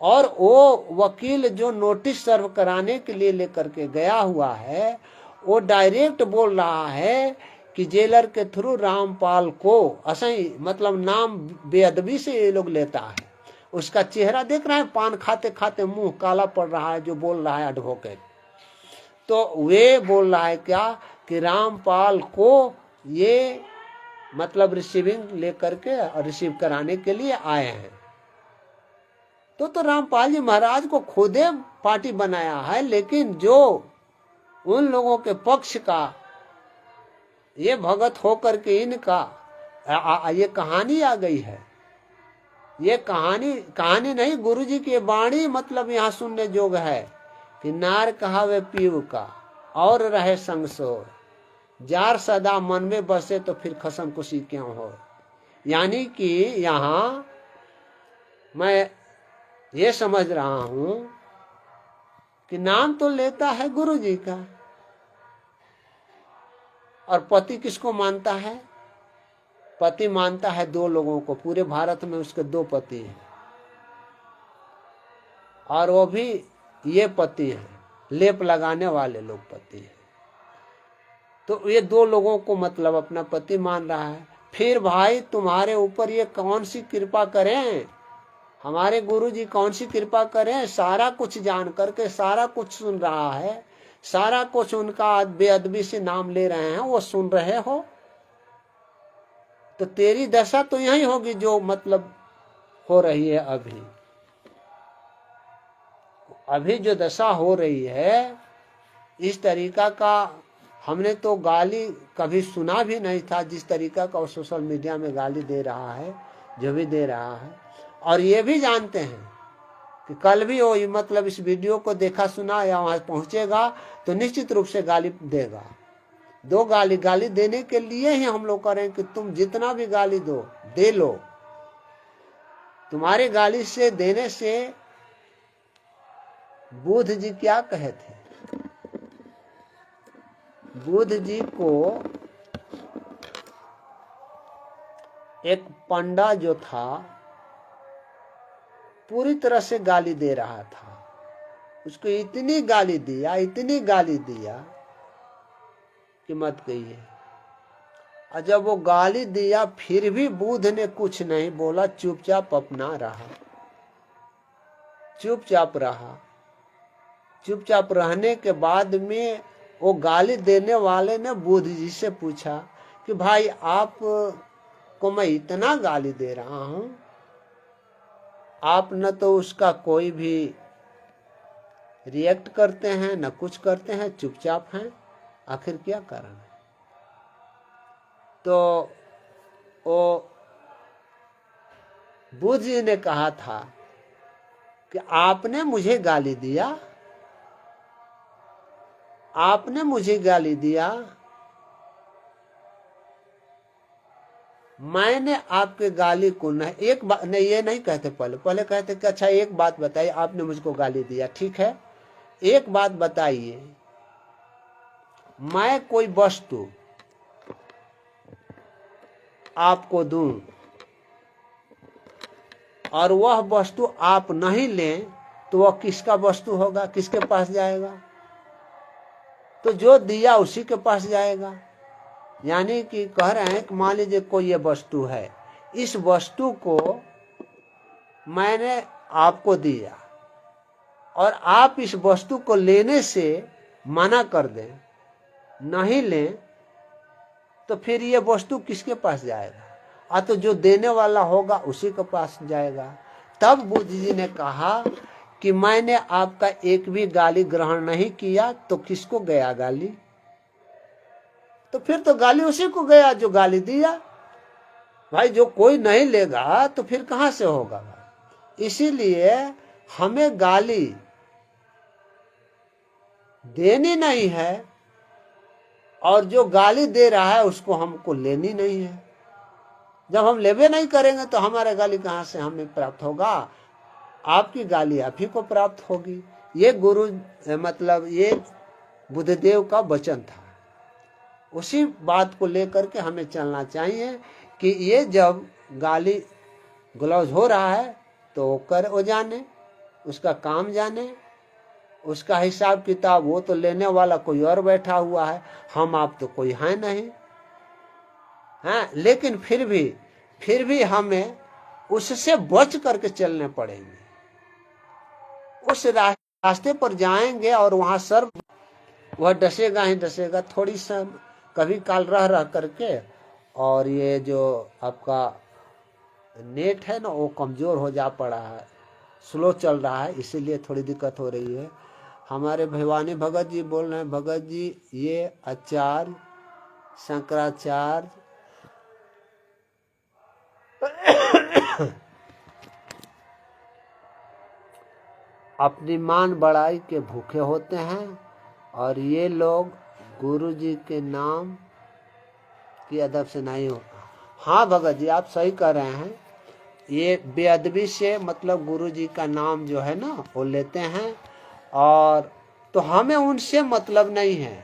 और वो वकील जो नोटिस सर्व कराने के लिए लेकर के गया हुआ है, वो डायरेक्ट बोल रहा है कि जेलर के थ्रू रामपाल को असही मतलब नाम बेअदबी से ये लोग लेता है। उसका चेहरा देख रहे हैं, पान खाते खाते मुंह काला पड़ रहा है, जो बोल रहा है एडवोकेट। तो वे बोल रहा है क्या कि रामपाल को ये मतलब रिसीविंग लेकर के और रिसीव कराने के लिए आए हैं। तो रामपाल जी महाराज को खुदे पार्टी बनाया है, लेकिन जो उन लोगों के पक्ष का ये भगत होकर के इनका ये कहानी आ गई है। ये कहानी नहीं, गुरुजी की वाणी मतलब यहाँ सुनने जोग है कि नार कहावे पीव का और रहे संग सो, जार सदा मन में बसे तो फिर खसम खुशी क्यों हो। यानी कि यहाँ मैं ये समझ रहा हूं कि नाम तो लेता है गुरु जी का, और पति किसको मानता है? पति मानता है 2 लोगों को। पूरे भारत में उसके 2 पति हैं, और वो भी ये पति हैं, लेप लगाने वाले लोग पति हैं। तो ये 2 लोगों को मतलब अपना पति मान रहा है। फिर भाई तुम्हारे ऊपर ये कौन सी कृपा करें, हमारे गुरु जी कौन सी कृपा करें? सारा कुछ जान करके सारा कुछ सुन रहा है, सारा कुछ उनका बेअदबी से नाम ले रहे हैं, वो सुन रहे हो, तो तेरी दशा तो यही होगी जो मतलब हो रही है अभी जो दशा हो रही है, इस तरीका का हमने तो गाली कभी सुना भी नहीं था, जिस तरीका का वो सोशल मीडिया में गाली दे रहा है, जो भी दे रहा है। और ये भी जानते हैं कि कल भी वो मतलब इस वीडियो को देखा सुना या वहां पहुंचेगा तो निश्चित रूप से गाली देगा। दो गाली देने के लिए ही हम लोग करें कि तुम जितना भी गाली दो दे लो। तुम्हारे गाली से देने से बुद्ध जी क्या कहे थे? बुद्ध जी को एक पंडा जो था पूरी तरह से गाली दे रहा था, उसको इतनी गाली दिया कि मत कहिए। और जब वो गाली दिया फिर भी बुद्ध ने कुछ नहीं बोला, चुपचाप अपना रहा, चुपचाप रहा। चुपचाप रहने के बाद में वो गाली देने वाले ने बुद्ध जी से पूछा कि भाई आप को मैं इतना गाली दे रहा हूं, आप न तो उसका कोई भी रिएक्ट करते हैं न कुछ करते हैं, चुपचाप हैं, आखिर क्या कारण है? तो वो बुद्ध जी ने कहा था कि आपने मुझे गाली दिया, आपने मुझे गाली दिया, मैंने आपके गाली को नहीं, एक बात नहीं, ये नहीं कहते, पहले कहते कि अच्छा एक बात बताइए, आपने मुझको गाली दिया, ठीक है, एक बात बताइए, मैं कोई वस्तु आपको दूं और वह वस्तु आप नहीं लें तो वह किसका वस्तु होगा, किसके पास जाएगा? तो जो दिया उसी के पास जाएगा। यानी कि कह रहे हैं कि मान लीजिए कोई ये वस्तु है, इस वस्तु को मैंने आपको दिया और आप इस वस्तु को लेने से मना कर दें, नहीं लें, तो फिर ये वस्तु किसके पास जाएगा? तो जो देने वाला होगा उसी के पास जाएगा। तब बुद्ध जी ने कहा कि मैंने आपका एक भी गाली ग्रहण नहीं किया, तो किसको गया गाली? तो फिर तो गाली उसी को गया जो गाली दिया। भाई जो कोई नहीं लेगा तो फिर कहां से होगा? इसीलिए हमें गाली देनी नहीं है और जो गाली दे रहा है उसको हमको लेनी नहीं है। जब हम लेवे नहीं करेंगे तो हमारे गाली कहां से हमें प्राप्त होगा? आपकी गाली आप ही को प्राप्त होगी। ये गुरु मतलब ये बुद्धदेव का वचन था। उसी बात को लेकर के हमें चलना चाहिए कि ये जब गाली गलौज हो रहा है तो वो जाने, उसका काम जाने, उसका हिसाब किताब वो तो लेने वाला कोई और बैठा हुआ है, हम आप तो कोई है नहीं, हैं? लेकिन फिर भी हमें उससे बच करके चलने पड़ेंगे। उस रास्ते पर जाएंगे और वहां सर वह डसेगा ही डसेगा, थोड़ी सा कभी काल रह करके। और ये जो आपका नेट है ना वो कमजोर हो जा पड़ा है, स्लो चल रहा है, इसीलिए थोड़ी दिक्कत हो रही है। हमारे भवानी भगत जी बोल रहे हैं, भगत जी ये आचार्य शंकराचार्य अपनी मान बढ़ाई के भूखे होते हैं और ये लोग गुरु जी के नाम की अदब से नहीं होता। हाँ भगत जी आप सही कह रहे हैं, ये बेअदबी से मतलब गुरु जी का नाम जो है ना वो लेते हैं, और तो हमें उनसे मतलब नहीं है,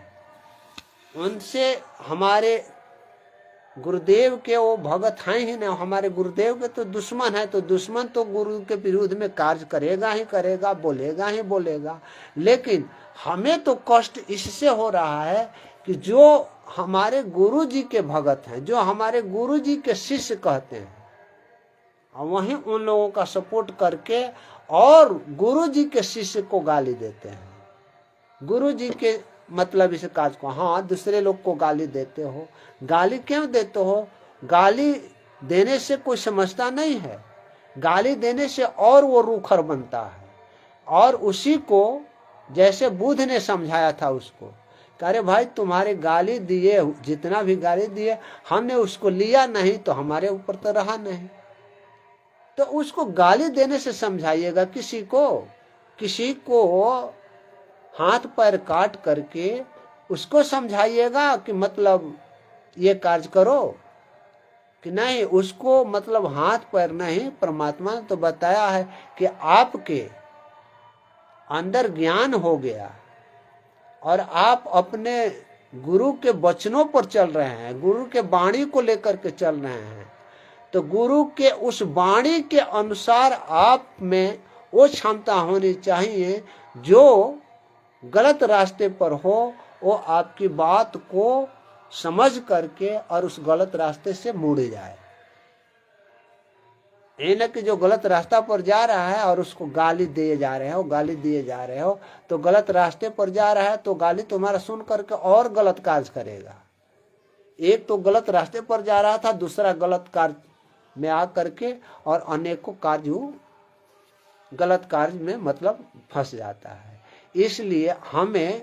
उनसे हमारे गुरुदेव के वो भगत हैं ही नहीं, हमारे गुरुदेव के तो दुश्मन है। तो दुश्मन तो गुरु के विरुद्ध में कार्य करेगा ही करेगा, बोलेगा ही बोलेगा। लेकिन हमें तो कष्ट इससे हो रहा है कि जो हमारे गुरु जी के भगत हैं, जो हमारे गुरु जी के शिष्य कहते हैं, वहीं उन लोगों का सपोर्ट करके और गुरु जी के शिष्य को गाली देते हैं। गुरु जी के मतलब इस काज को, हाँ दूसरे लोग को गाली देते हो, गाली क्यों देते हो? गाली देने से कोई समझता नहीं है, गाली देने से और वो रूखर बनता है। और उसी को जैसे बुद्ध ने समझाया था उसको अरे भाई तुम्हारे गाली दिए, जितना भी गाली दिए हमने उसको लिया नहीं तो हमारे ऊपर तो रहा नहीं। तो उसको गाली देने से समझाइएगा। किसी को हाथ पैर काट करके उसको समझाइएगा कि मतलब ये कार्य करो, कि नहीं उसको मतलब हाथ पैर नहीं, परमात्मा ने तो बताया है कि आपके अंदर ज्ञान हो गया और आप अपने गुरु के वचनों पर चल रहे हैं, गुरु के वाणी को लेकर के चल रहे हैं, तो गुरु के उस वाणी के अनुसार आप में वो क्षमता होनी चाहिए जो गलत रास्ते पर हो वो आपकी बात को समझ करके और उस गलत रास्ते से मुड़ जाए। ये न कि जो गलत रास्ता पर जा रहा है और उसको गाली दिए जा रहे हो, तो गलत रास्ते पर जा रहा है तो गाली तुम्हारा सुन करके और गलत कार्य करेगा। एक तो गलत रास्ते पर जा रहा था, दूसरा गलत कार्य में आ करके और अनेकों कार्य गलत कार्य में मतलब फंस जाता है। इसलिए हमें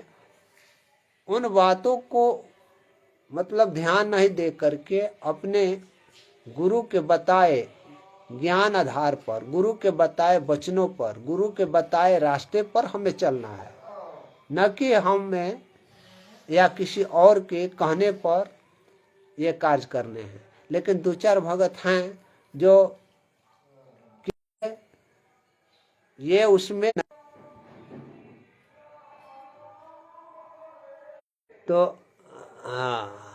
उन बातों को मतलब ध्यान नहीं दे करके अपने गुरु के बताए ज्ञान आधार पर, गुरु के बताए वचनों पर, गुरु के बताए रास्ते पर हमें चलना है, न कि हमें या किसी और के कहने पर ये कार्य करने हैं। लेकिन दो चार भगत हैं जो ये उसमें तो हाँ